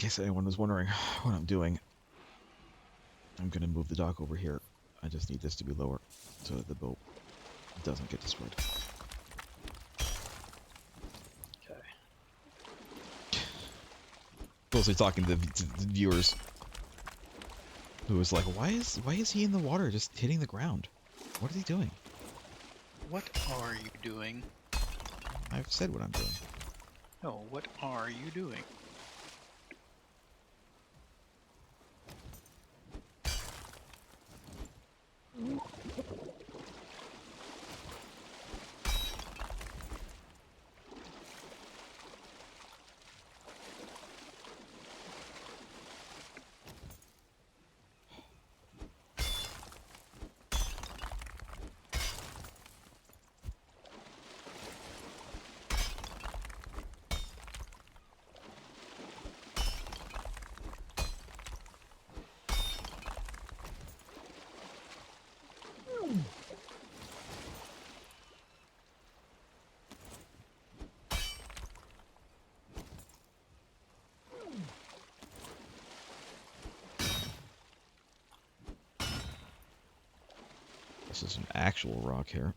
case anyone was wondering what I'm doing, I'm gonna move the dock over here. I just need this to be lower so that the boat doesn't get destroyed. Okay. Mostly talking to the viewers, who was like, why is he in the water just hitting the ground? What is he doing? What are you doing? I've said what I'm doing. No, what are you doing? This is an actual rock here.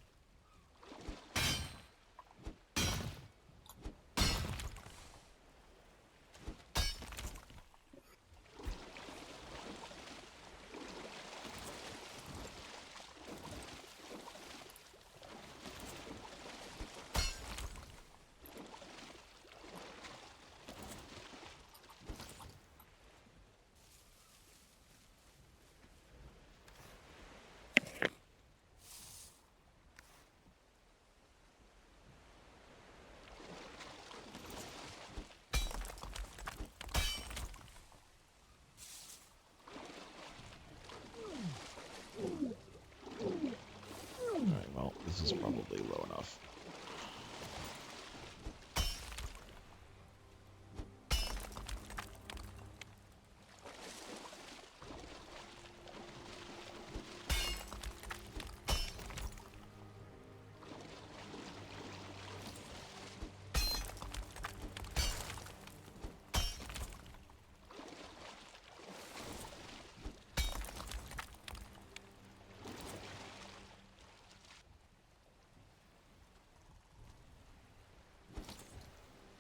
Alright, well, this is probably low enough.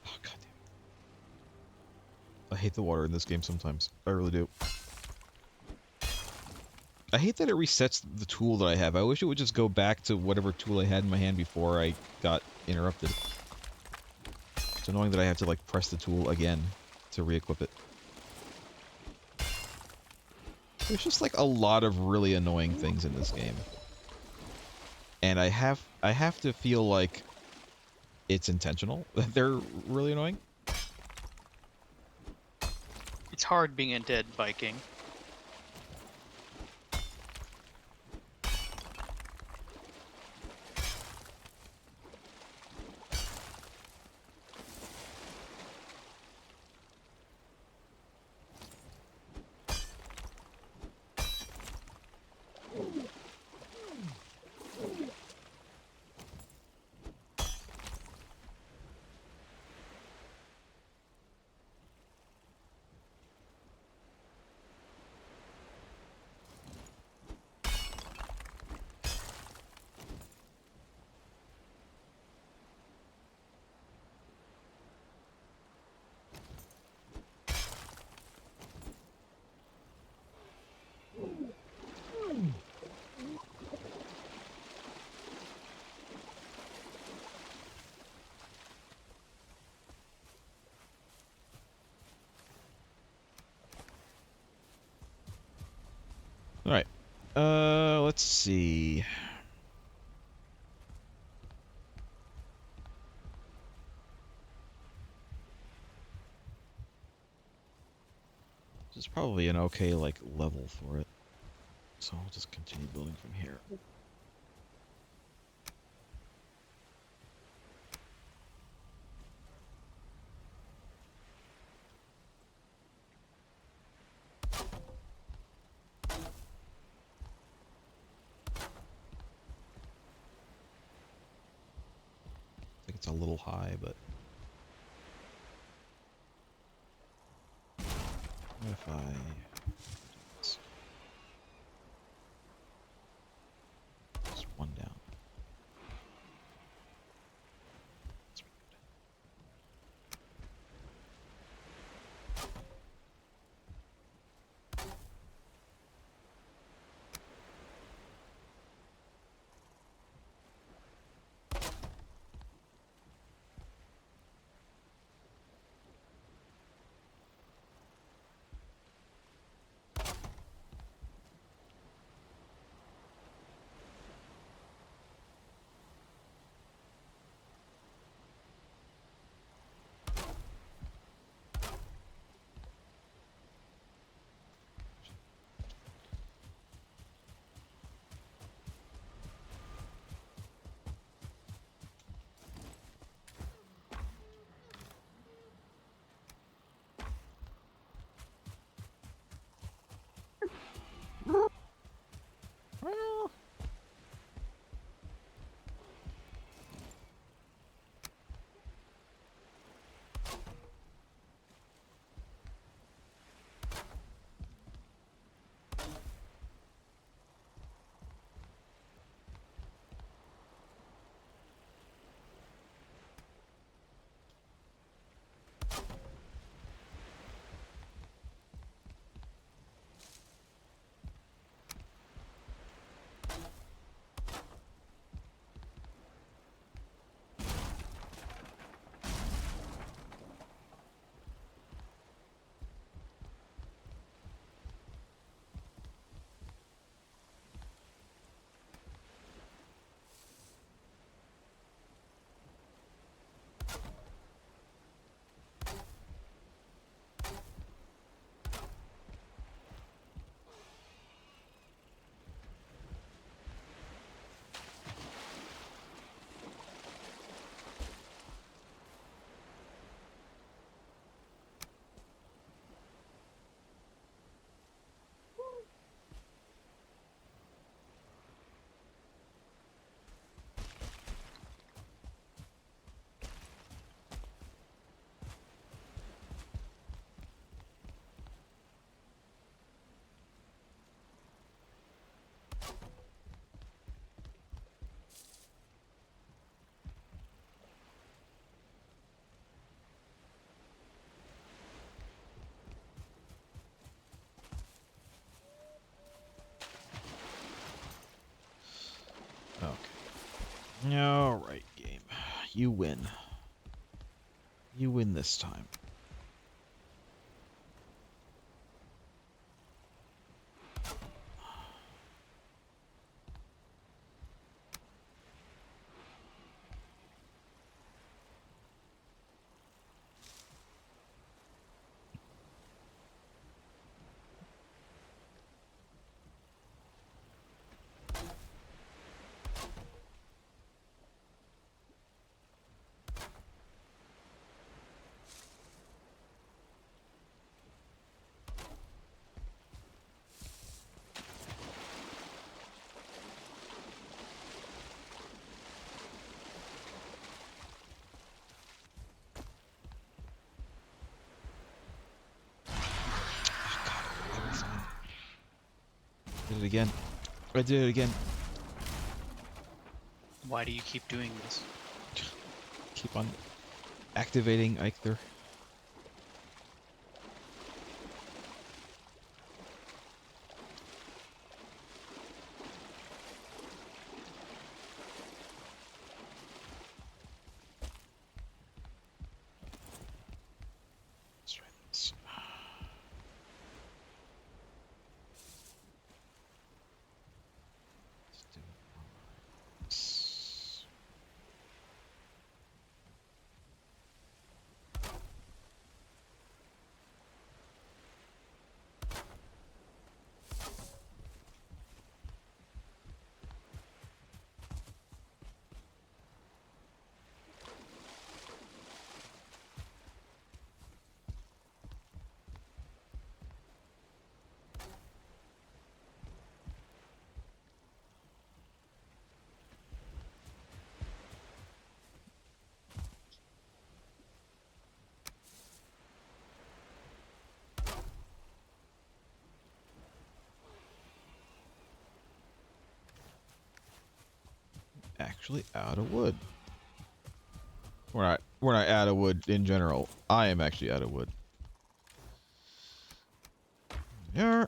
Oh, God damn it. I hate the water in this game sometimes. I really do. I hate that it resets the tool that I have. I wish it would just go back to whatever tool I had in my hand before I got interrupted. It's annoying that I have to, like, press the tool again to re-equip it. There's just, like, a lot of really annoying things in this game. And I have to feel like it's intentional that they're really annoying. It's hard being a dead Viking. Alright. Let's see. This is probably an okay, like, level for it. So I'll just continue building from here. I think it's a little high, but... What if I... Just one down. Well, okay. Alright, game. You win. You win this time. Did it again. I did it again. Why do you keep doing this? Keep on activating Eichther. Let's try this. Let's do it. actually out of wood. We're not out of wood in general. I am actually out of wood. Yeah.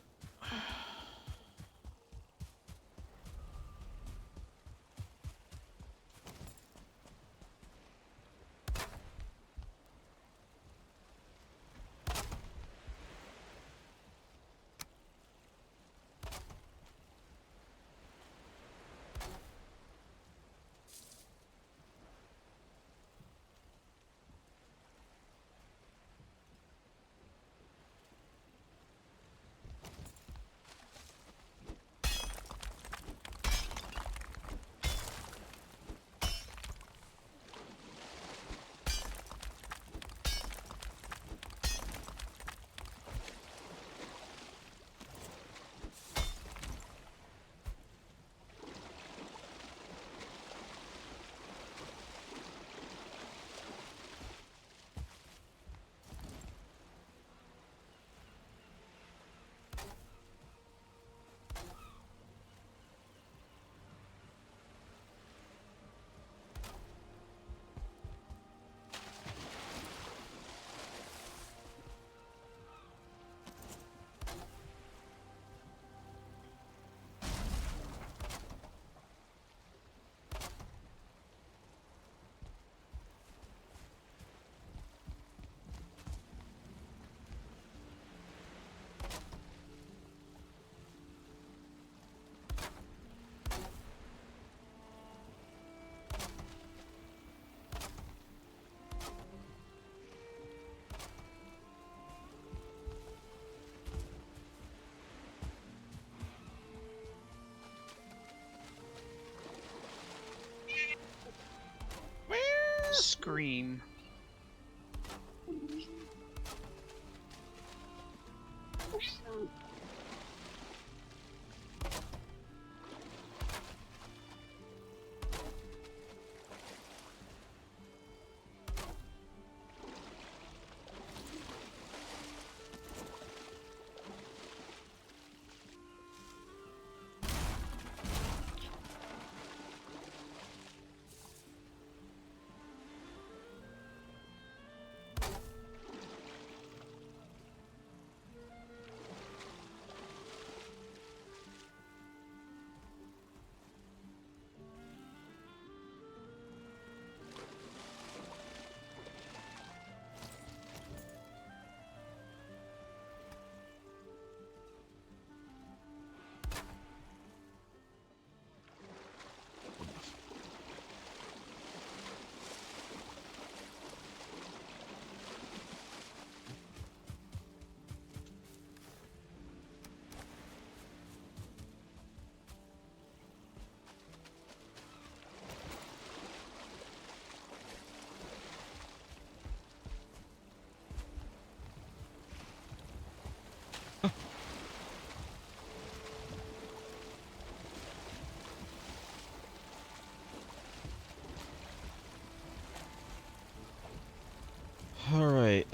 Scream. All right.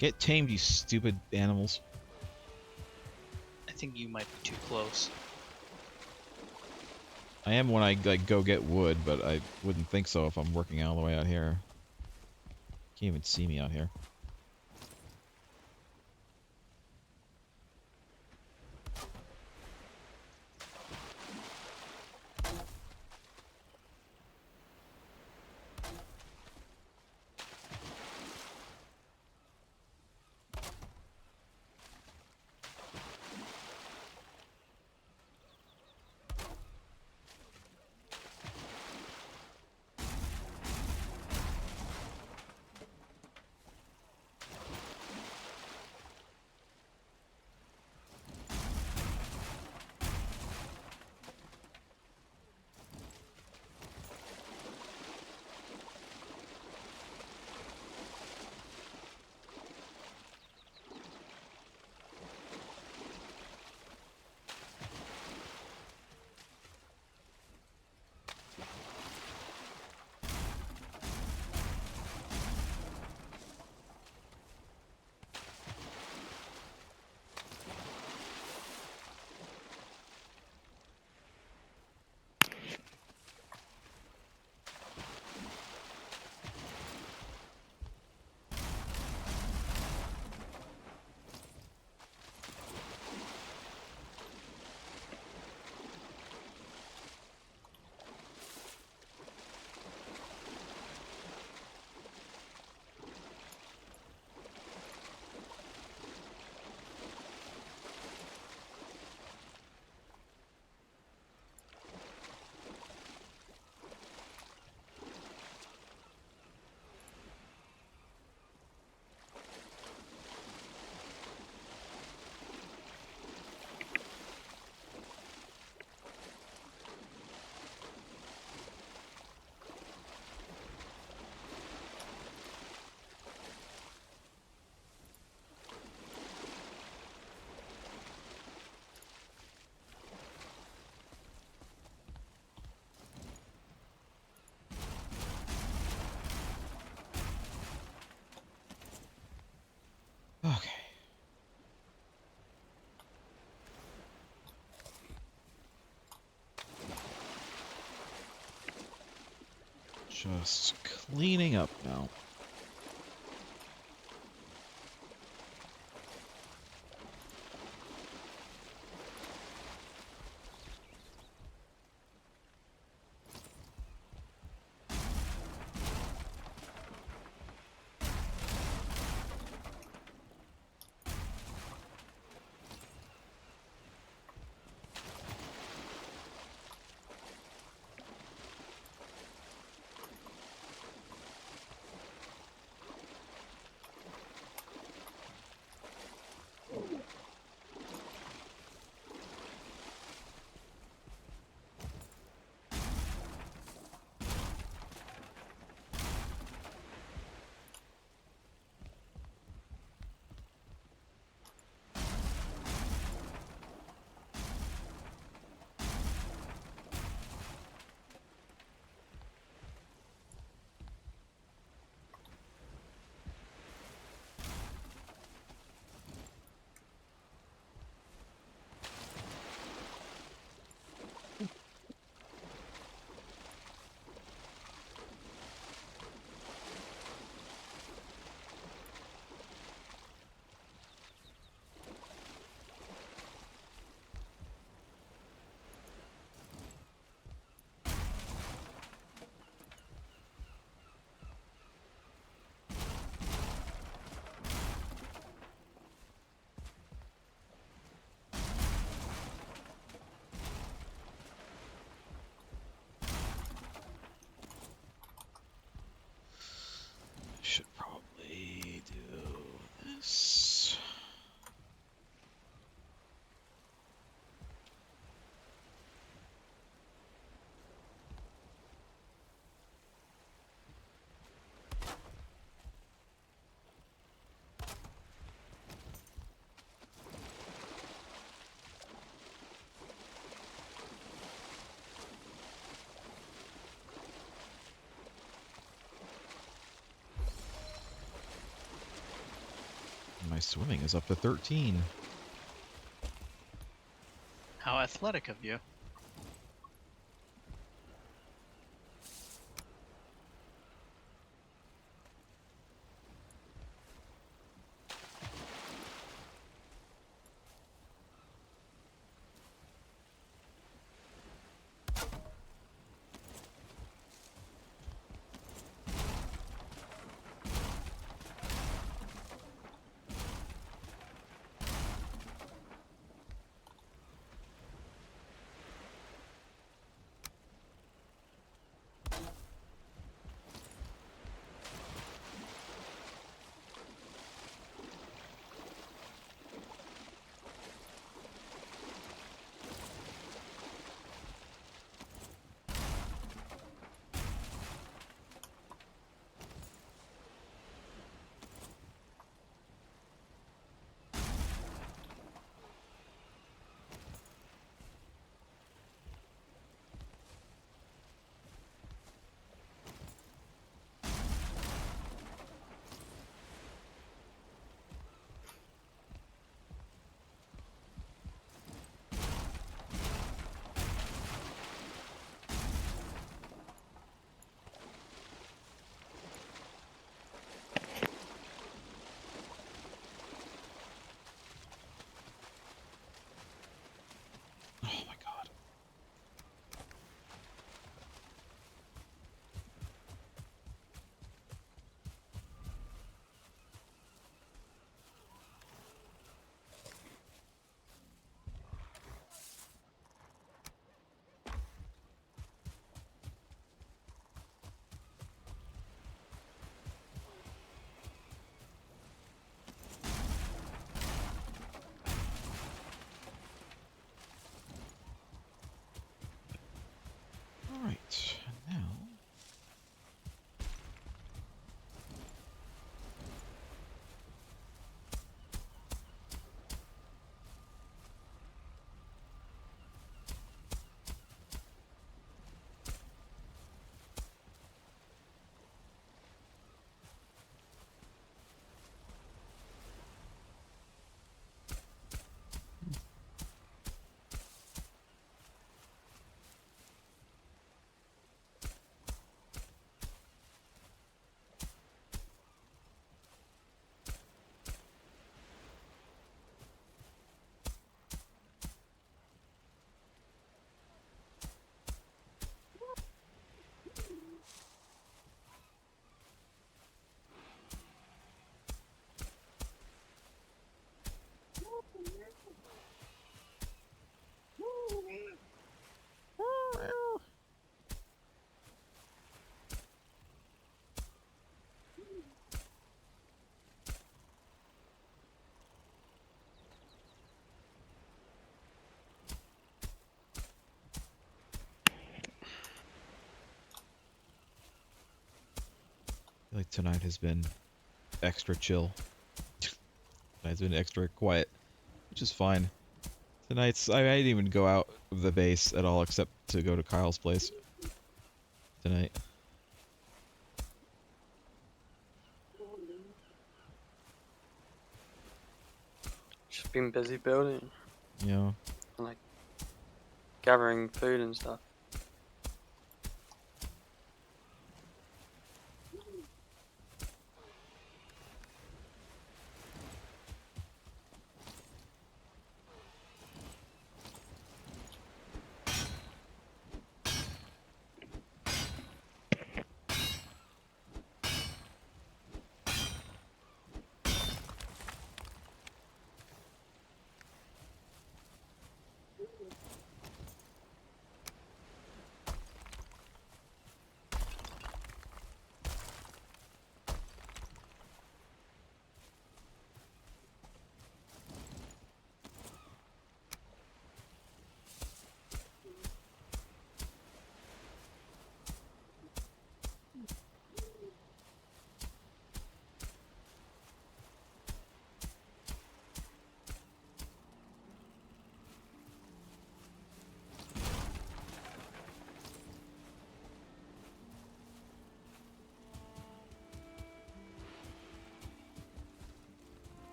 Get tamed, you stupid animals. I think you might be too close. I am when I like go get wood, but I wouldn't think so if I'm working all the way out here. Can't even see me out here. Okay. Just cleaning up now. my swimming is up to 13. How athletic of you. Oh my god. Alright, now... I feel like tonight has been extra chill. Tonight's been extra quiet, which is fine. I didn't even go out of the base at all except to go to Kyle's place tonight. Just been busy building You know, and like gathering food and stuff.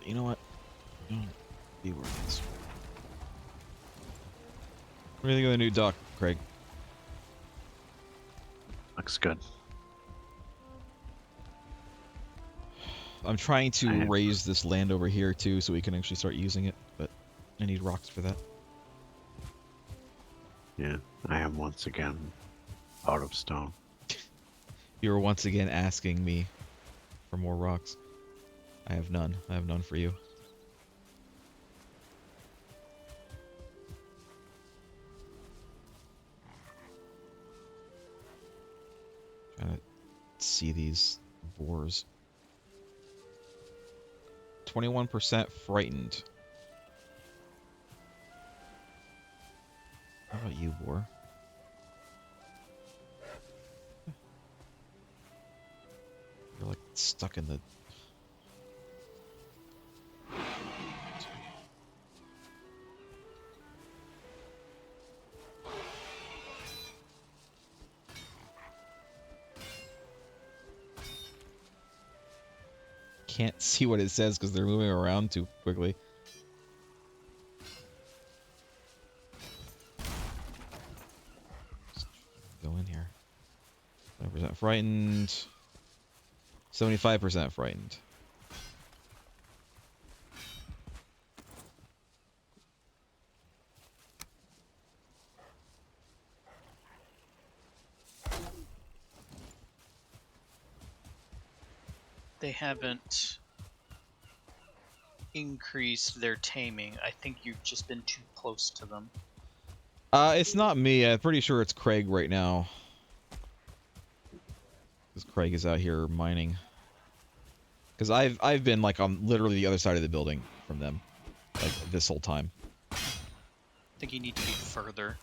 You know what? Don't be where it is. What do you think of the new dock, Craig? Looks good. I'm trying to I- raise this land over here too, so we can actually start using it, but I need rocks for that. Yeah, I am once again out of stone. You're once again asking me for more rocks. I have none. I have none for you. Trying to see these boars. 21% frightened. How about you, boar? You're like stuck in the... Can't see what it says because they're moving around too quickly. Just go in here. 20% frightened. 75% frightened. They haven't increased their taming. I think you've just been too close to them. It's not me. I'm pretty sure it's Craig right now. Because Craig is out here mining. Because I've been like on literally the other side of the building from them, like this whole time. I think you need to be further.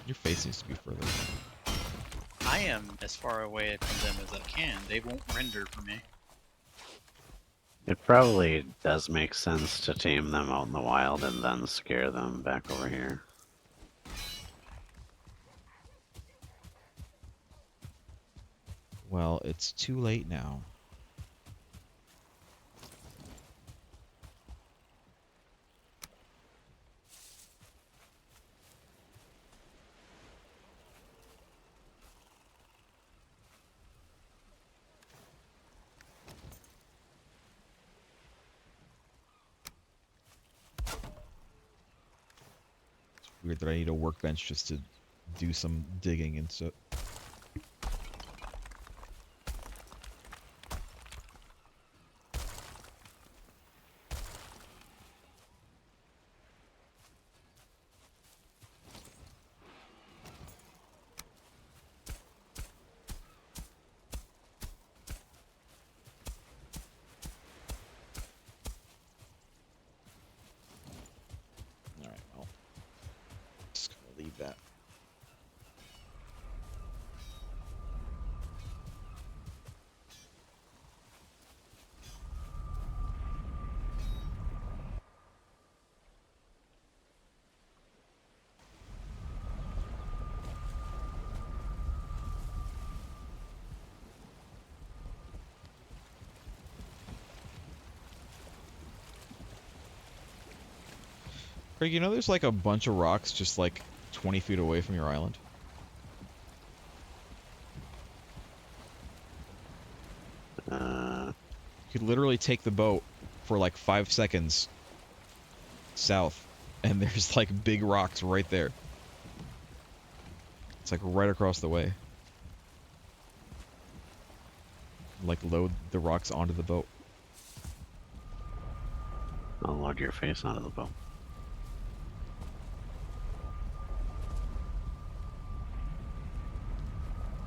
Your face needs to be further. I am as far away from them as I can. They won't render for me. It probably does make sense to tame them out in the wild and then scare them back over here. Well, it's too late now. Weird that I need a workbench just to do some digging and so. Alright, well. Just gonna leave that. Craig, you know there's like a bunch of rocks just like 20 feet away from your island? You could literally take the boat for like 5 seconds south, and there's like big rocks right there. It's like right across the way. Like load the rocks onto the boat. I'll load your face onto the boat.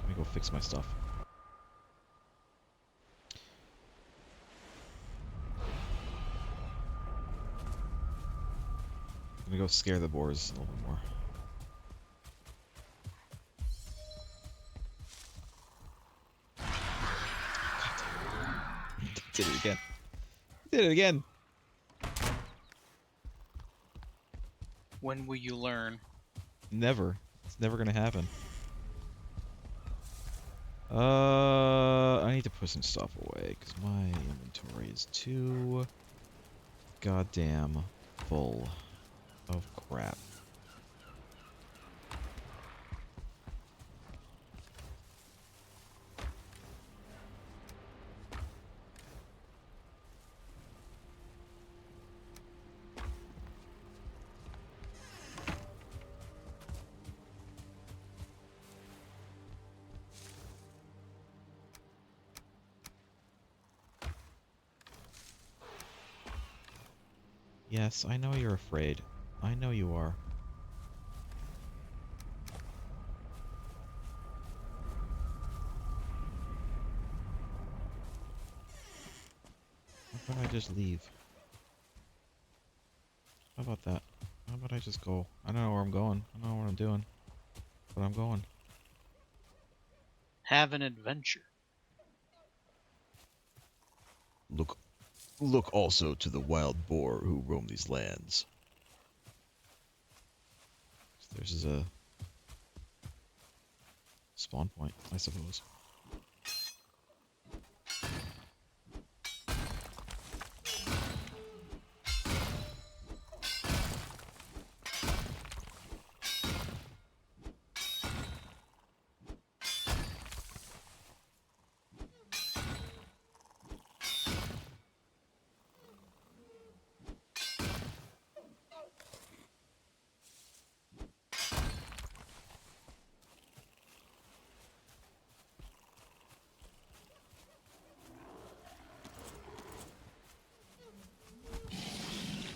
Let me go fix my stuff. Let me go scare the boars a little bit more. Did it again. Did it again. When will you learn? Never. It's never gonna happen. I need to put some stuff away because my inventory is too goddamn full of crap. Yes, I know you're afraid. I know you are. How about I just leave? How about that? How about I just go? I don't know where I'm going. I don't know what I'm doing. But I'm going. Have an adventure. Look also to the wild boar who roam these lands. There's a spawn point, I suppose.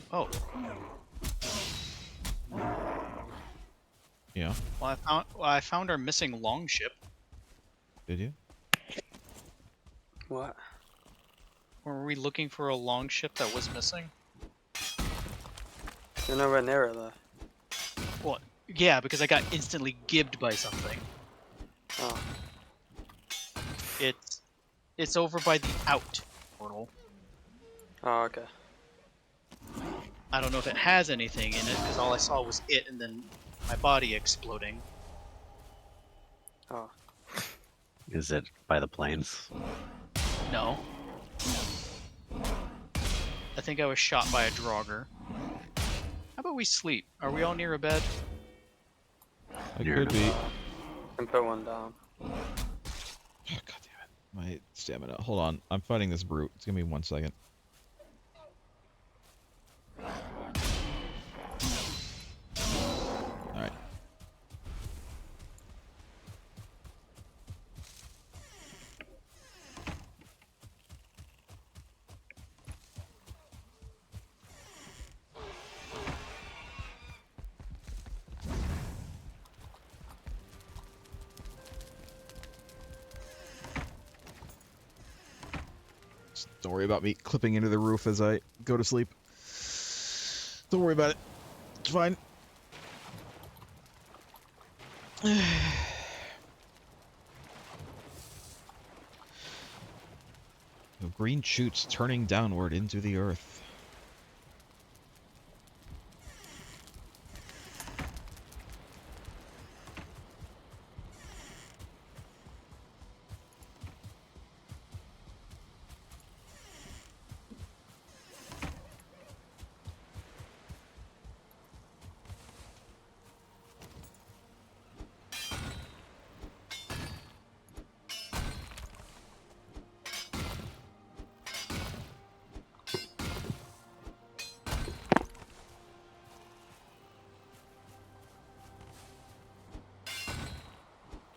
Oh, Yeah, well, I found our missing longship. did you? What? Were we looking for a longship that was missing? You're nowhere near it though. Well, yeah, because I got instantly gibbed by something. Oh. It's over by the out portal. Oh, okay. I don't know if it has anything in it, because all I saw was it and then my body exploding. Oh. Is it by the planes? No. I think I was shot by a drogger. How about we sleep? Are we all near a bed? I Near could be. enough. Can put one down. Oh, God damn it. My stamina. Hold on. I'm fighting this brute. It's gonna be 1 second. Alright. Don't worry about me clipping into the roof as I go to sleep. Don't worry about it. It's fine. The green shoots turning downward into the earth.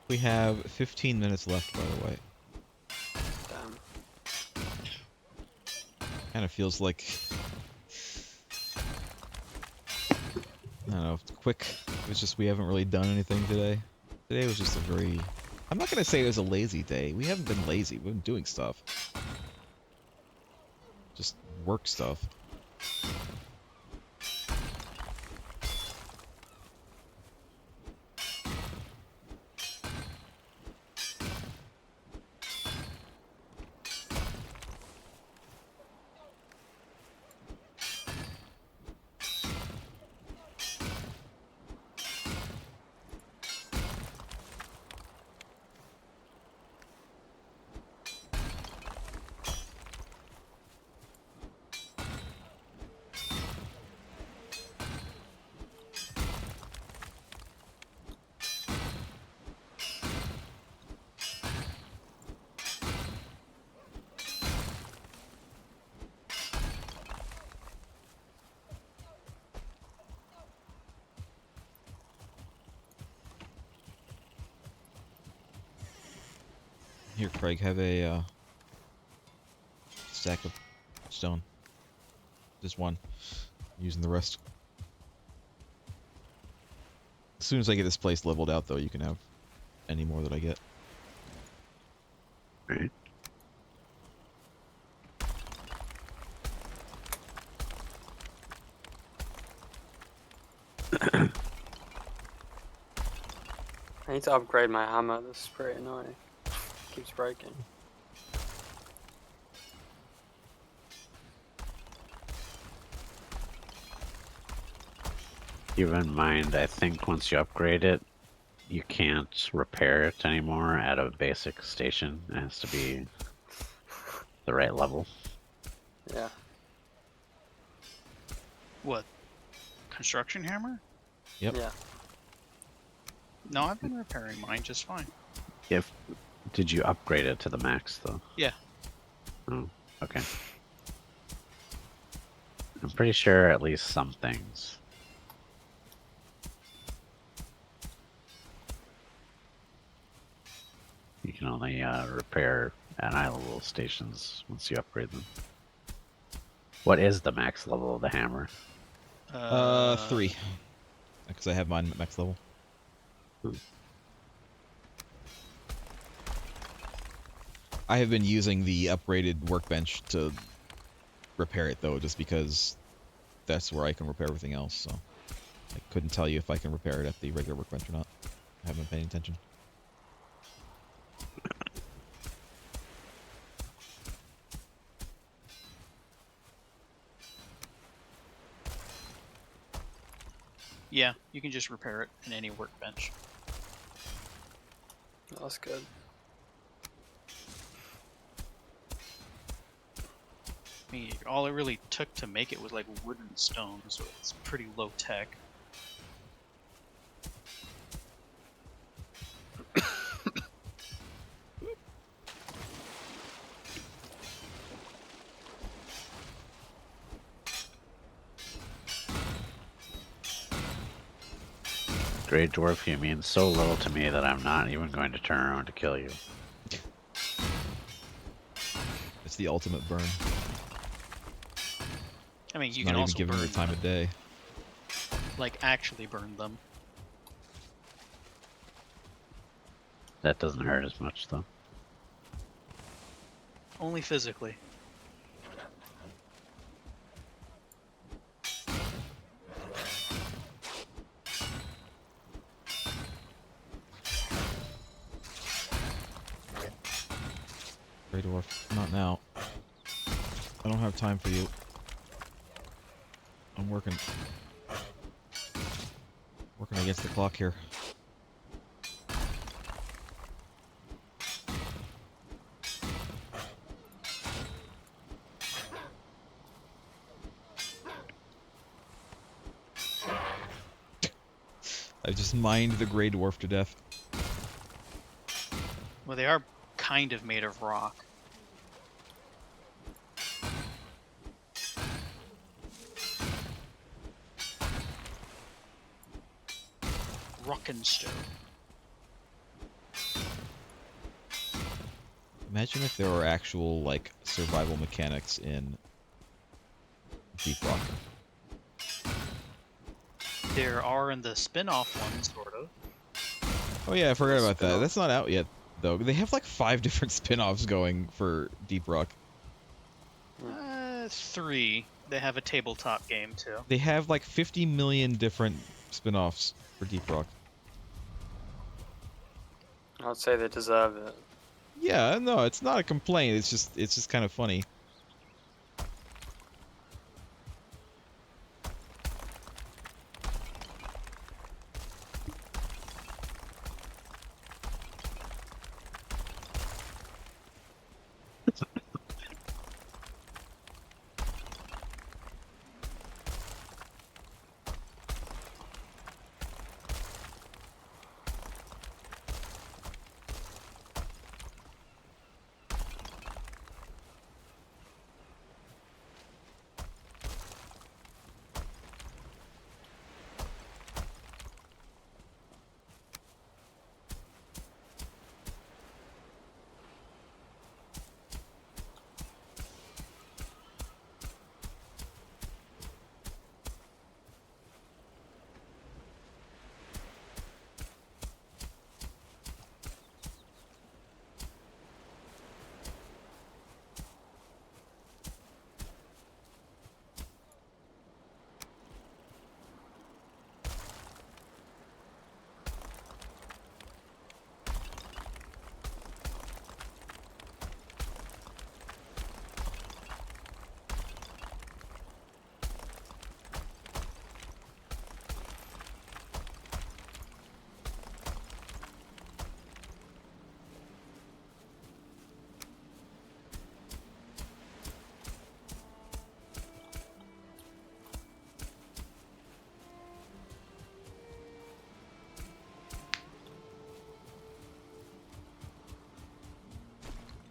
We have 15 minutes left, by the way. Damn. Kind of feels like, I don't know, quick. It was just we haven't really done anything today. Today was just a very, I'm not going to say it was a lazy day. We haven't been lazy. We've been doing stuff. Just work stuff. Here, Craig, have a stack of stone. Just one. I'm using the rest. As soon as I get this place leveled out, though, you can have any more that I get. Right. I need to upgrade my hammer. This is pretty annoying. Keeps breaking. Keep in mind, I think once you upgrade it, you can't repair it anymore at a basic station. It has to be the right level. Yeah. What? Construction hammer? Yep. Yeah. No, I've been repairing mine just fine. Did you upgrade it to the max though? Yeah. Oh, okay. I'm pretty sure at least some things. You can only repair at high level stations once you upgrade them. What is the max level of the hammer? 3. Because I have mine at max level. I have been using the upgraded workbench to repair it, though, just because that's where I can repair everything else, so I couldn't tell you if I can repair it at the regular workbench or not. I haven't been paying attention. Yeah, you can just repair it in any workbench. That's good. I mean, all it really took to make it was like wood and stone, so it's pretty low tech. Grey Dwarf, you mean so little to me that I'm not even going to turn around to kill you. It's the ultimate burn. I mean, you Not can even also giving burn the time them, of day. like actually burn them. That doesn't hurt as much though. Only physically. Grey Dwarf, not now. I don't have time for you. I'm working against the clock here. I just mined the Grey Dwarf to death. Well, they are kind of made of rock. Rock and stone. Imagine if there were actual, like, survival mechanics in Deep Rock. There are in the spin-off one, sort of. Oh yeah, I forgot about that. Spin-off. That's not out yet, though. They have like 5 different spin-offs going for Deep Rock. 3. They have a tabletop game, too. They have like 50 million different spin-offs for Deep Rock. I'd say they deserve it. Yeah, no, it's not a complaint. It's just kind of funny.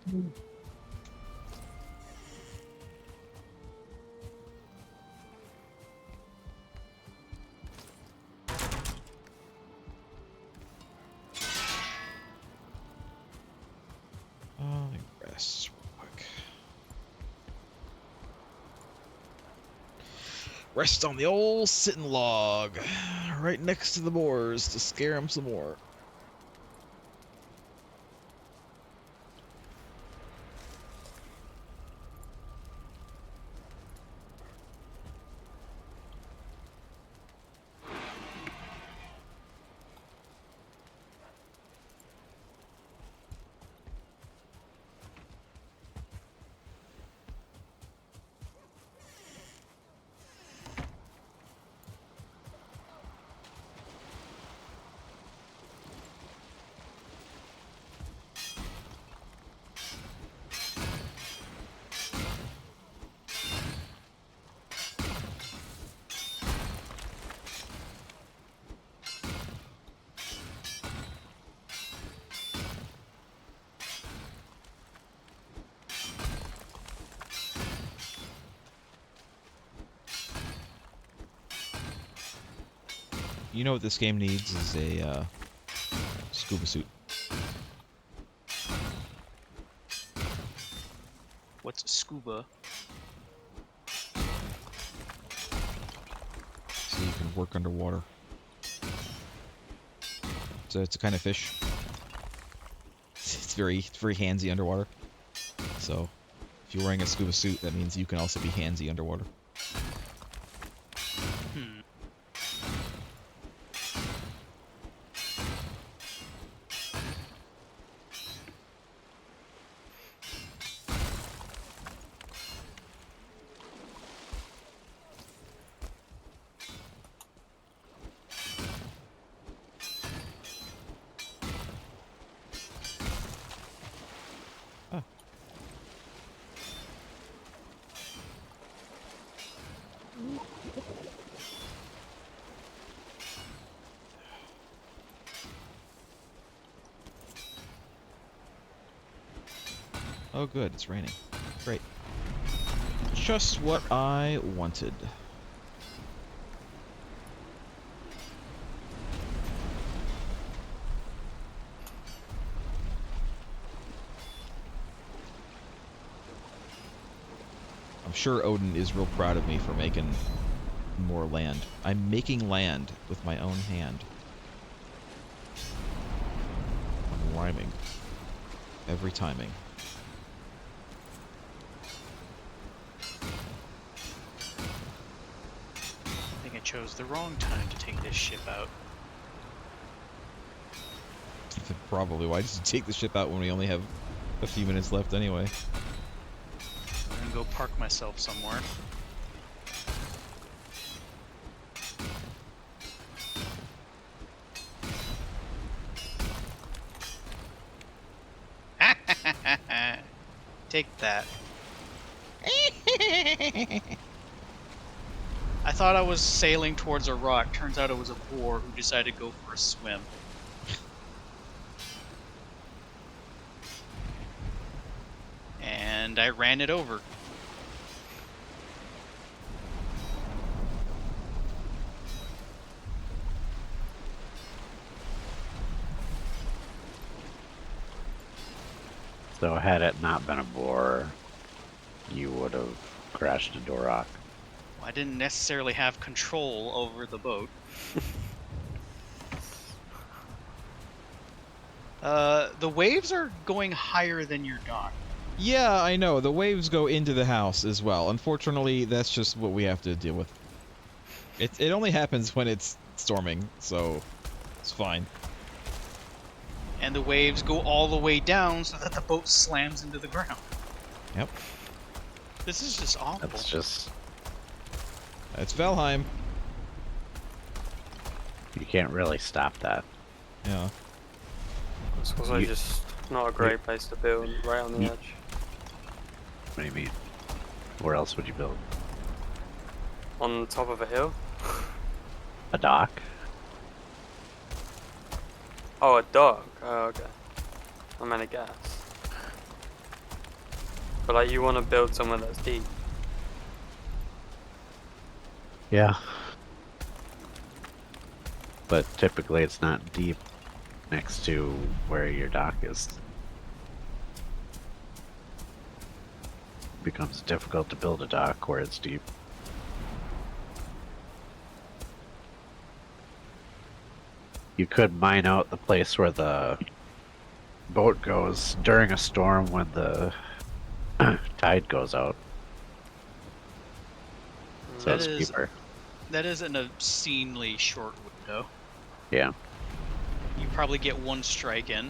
Rest real quick. Rest on the old sitting log, right next to the boars to scare them some more. You know what this game needs is a scuba suit. What's scuba? So you can work underwater. So it's a kind of fish. It's very handsy underwater. So if you're wearing a scuba suit, that means you can also be handsy underwater. Hmm. Oh good, it's raining. Great. Just what I wanted. I'm sure Odin is real proud of me for making more land. I'm making land with my own hand. I'm rhyming. Every timing. I think I chose the wrong time to take this ship out. Probably. Why did you take the ship out when we only have a few minutes left anyway? I'm gonna go park myself somewhere. Take that. I thought I was sailing towards a rock. Turns out it was a boar who decided to go for a swim. And I ran it over. So had it not been a boar, you would have crashed into a rock. I didn't necessarily have control over the boat. The waves are going higher than your dock. Yeah, I know. The waves go into the house as well. Unfortunately, that's just what we have to deal with. It only happens when it's storming, so it's fine. And the waves go all the way down so that the boat slams into the ground. Yep. This is just awful. That's just... That's Valheim. You can't really stop that. Yeah. It's also just not a great place to build, right on the edge. What do you mean? Where else would you build? On top of a hill? A dock? Oh, a dock. Oh, okay. I'm out of gas. But like, you want to build somewhere that's deep. Yeah. But typically it's not deep next to where your dock is. It becomes difficult to build a dock where it's deep. You could mine out the place where the boat goes during a storm when the tide goes out. So That it's is deeper. that is an obscenely short window. Yeah. You probably get one strike in.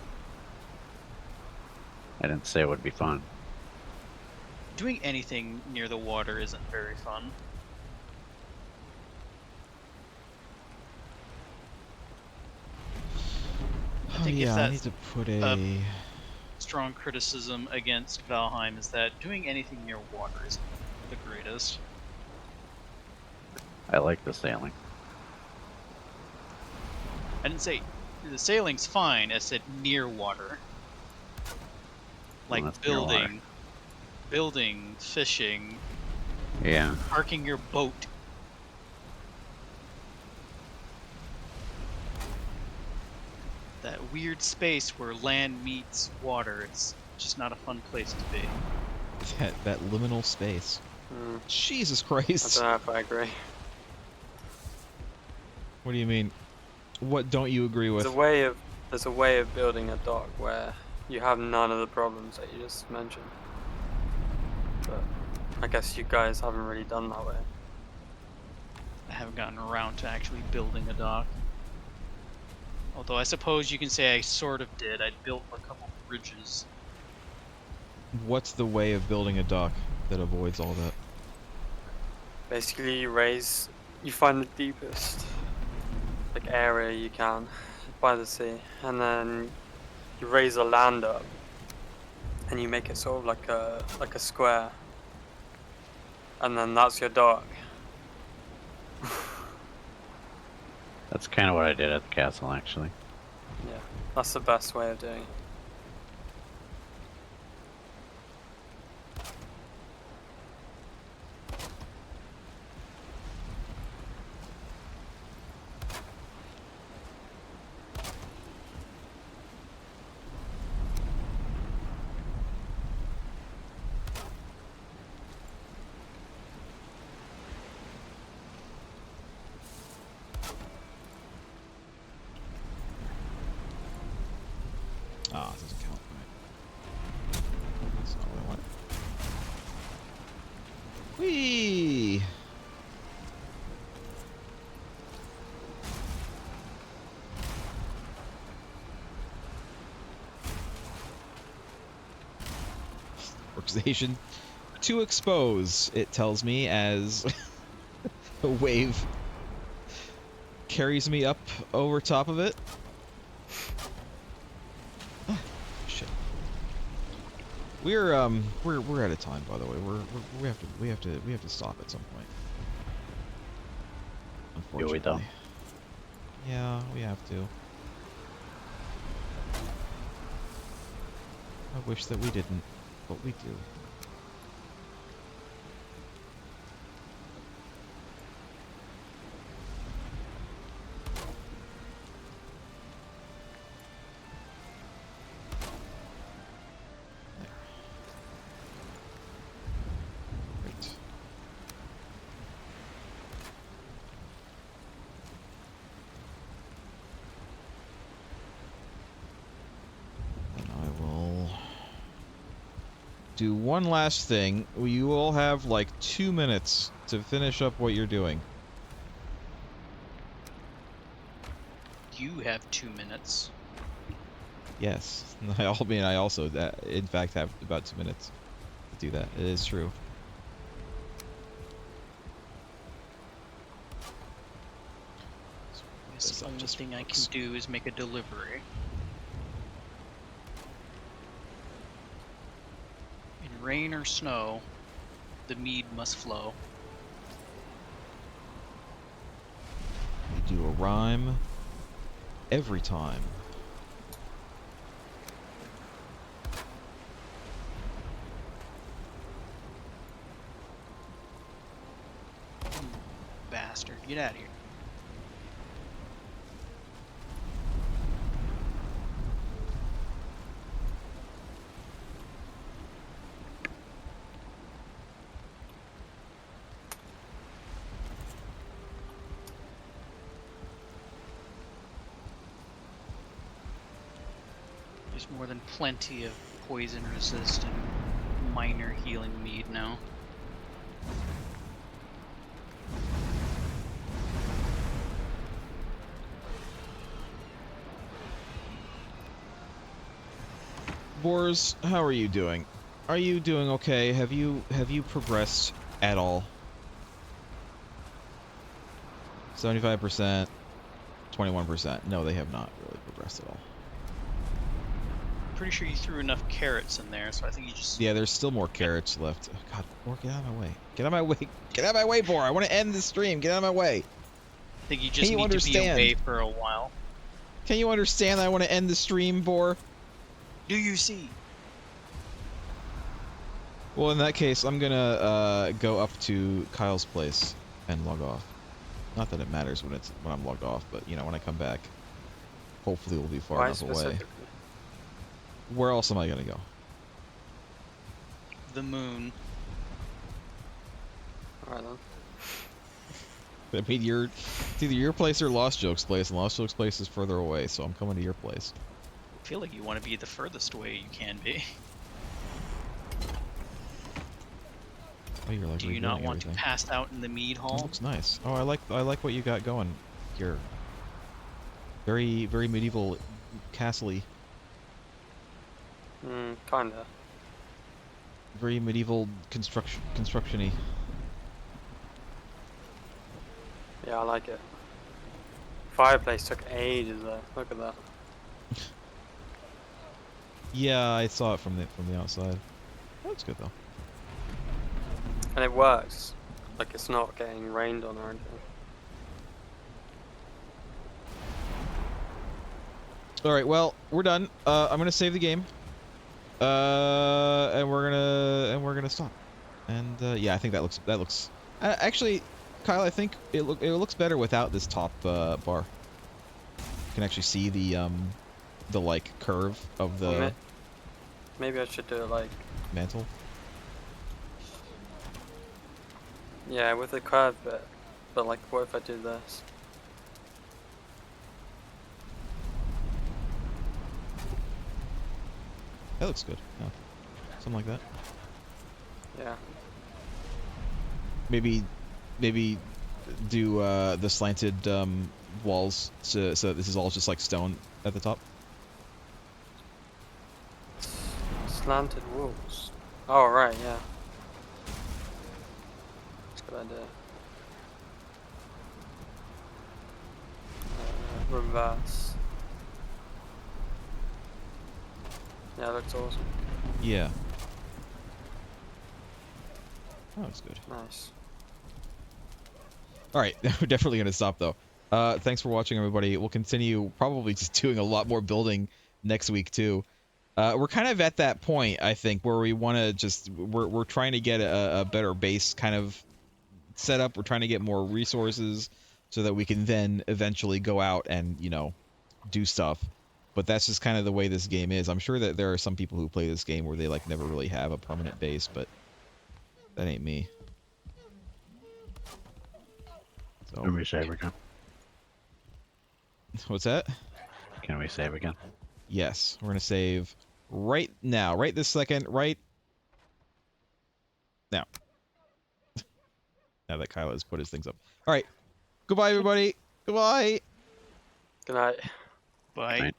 I didn't say it would be fun. Doing anything near the water isn't very fun. Oh think if yeah, I that's need to put a... Strong criticism against Valheim is that doing anything near water isn't the greatest. I like the sailing. I didn't say the sailing's fine, I said near water. Like Well, that's near water. building, fishing, Yeah. parking your boat. That weird space where land meets water, it's just not a fun place to be. that liminal space. Jesus I Christ. don't know if I agree. What do you mean? What don't you agree with? There's a way of building a dock where you have none of the problems that you just mentioned. But I guess you guys haven't really done that way. I haven't gotten around to actually building a dock. Although I suppose you can say I sort of did. I built a couple bridges. What's the way of building a dock that avoids all that? Basically, you find the deepest area you can by the sea, and then you raise the land up, and you make it sort of like a square, and then that's your dock. That's kind of what I did at the castle, actually. Yeah, that's the best way of doing it. Ah, it doesn't count. Right. That's not what I want. Whee! Workstation to expose, it tells me, as a wave carries me up over top of it. Shit. We're out of time, by the way. We have to stop at some point. Unfortunately. we don't? Yeah, we have to. I wish that we didn't, but we do. Great. And I will do one last thing. You all have like 2 minutes to finish up what you're doing. You have 2 minutes. Yes. I also, in fact, have about 2 minutes to do that. It is true. I guess the only thing I can do is make a delivery. In rain or snow, the mead must flow. You do a rhyme every time. bastard. Get out of here. There's more than plenty of poison resistant minor healing mead now. Boars, how are you doing? Are you doing okay? Have you progressed at all? 75%, 21%. No, they have not really progressed at all. Pretty sure you threw enough carrots in there, so I think you just... Yeah, there's still more carrots left. Oh, God, Boar, get out of my way. Get out of my way. Get out of my way, Boar. I want to end the stream. Get out of my way. I think you just Can you need understand? to be away for a while. Can you understand that I want to end the stream, Boar? Do you see? Well, in that case, I'm gonna go up to Kyle's place and log off. Not that it matters when I'm logged off, but you know, when I come back, hopefully we'll be far Why enough away. specifically? Where else am I gonna go? The moon. Alright then. I mean, it's either your place or Lost Joke's place, and Lost Joke's place is further away, so I'm coming to your place. I feel like you want to be the furthest away you can be. Oh, you're like Do you not rebuilding want everything. to pass out in the mead That hall? looks nice. Oh, I like what you got going here. Very medieval, castle-y. Kinda. Very medieval construction-y. Yeah, I like it. Fireplace took ages though. Look at that. Yeah, I saw it from the outside. That looks good though. And it works. Like it's not getting rained on or anything. All right, well, we're done. I'm gonna save the game. And we're gonna stop. And yeah, I think that looks. Actually, Kyle, I think it looks better without this top bar. You can actually see the like curve of the Maybe I should do it like, mantle. yeah, with the curve bit. But like, what if I do this? That looks good. Yeah. Something like that. Yeah. Maybe do the slanted walls so that this is all just like stone at the top. Slanted walls. Oh, right, yeah. That's a good idea. Reverse. Yeah, that looks awesome. Yeah. That looks good. Nice. All right, we're definitely gonna stop though. Thanks for watching, everybody. We'll continue probably just doing a lot more building next week too. We're kind of at that point, I think, where we want to just we're trying to get a better base kind of set up. We're trying to get more resources so that we can then eventually go out and, you know, do stuff. But that's just kind of the way this game is. I'm sure that there are some people who play this game where they like never really have a permanent base, but that ain't me. So, Can we save again? what's that? Can we save again? Yes, we're gonna save right now, right this second, right now. Now that Kyle has put his things up. All right, goodbye, everybody. Goodbye. Good night. Bye. Right.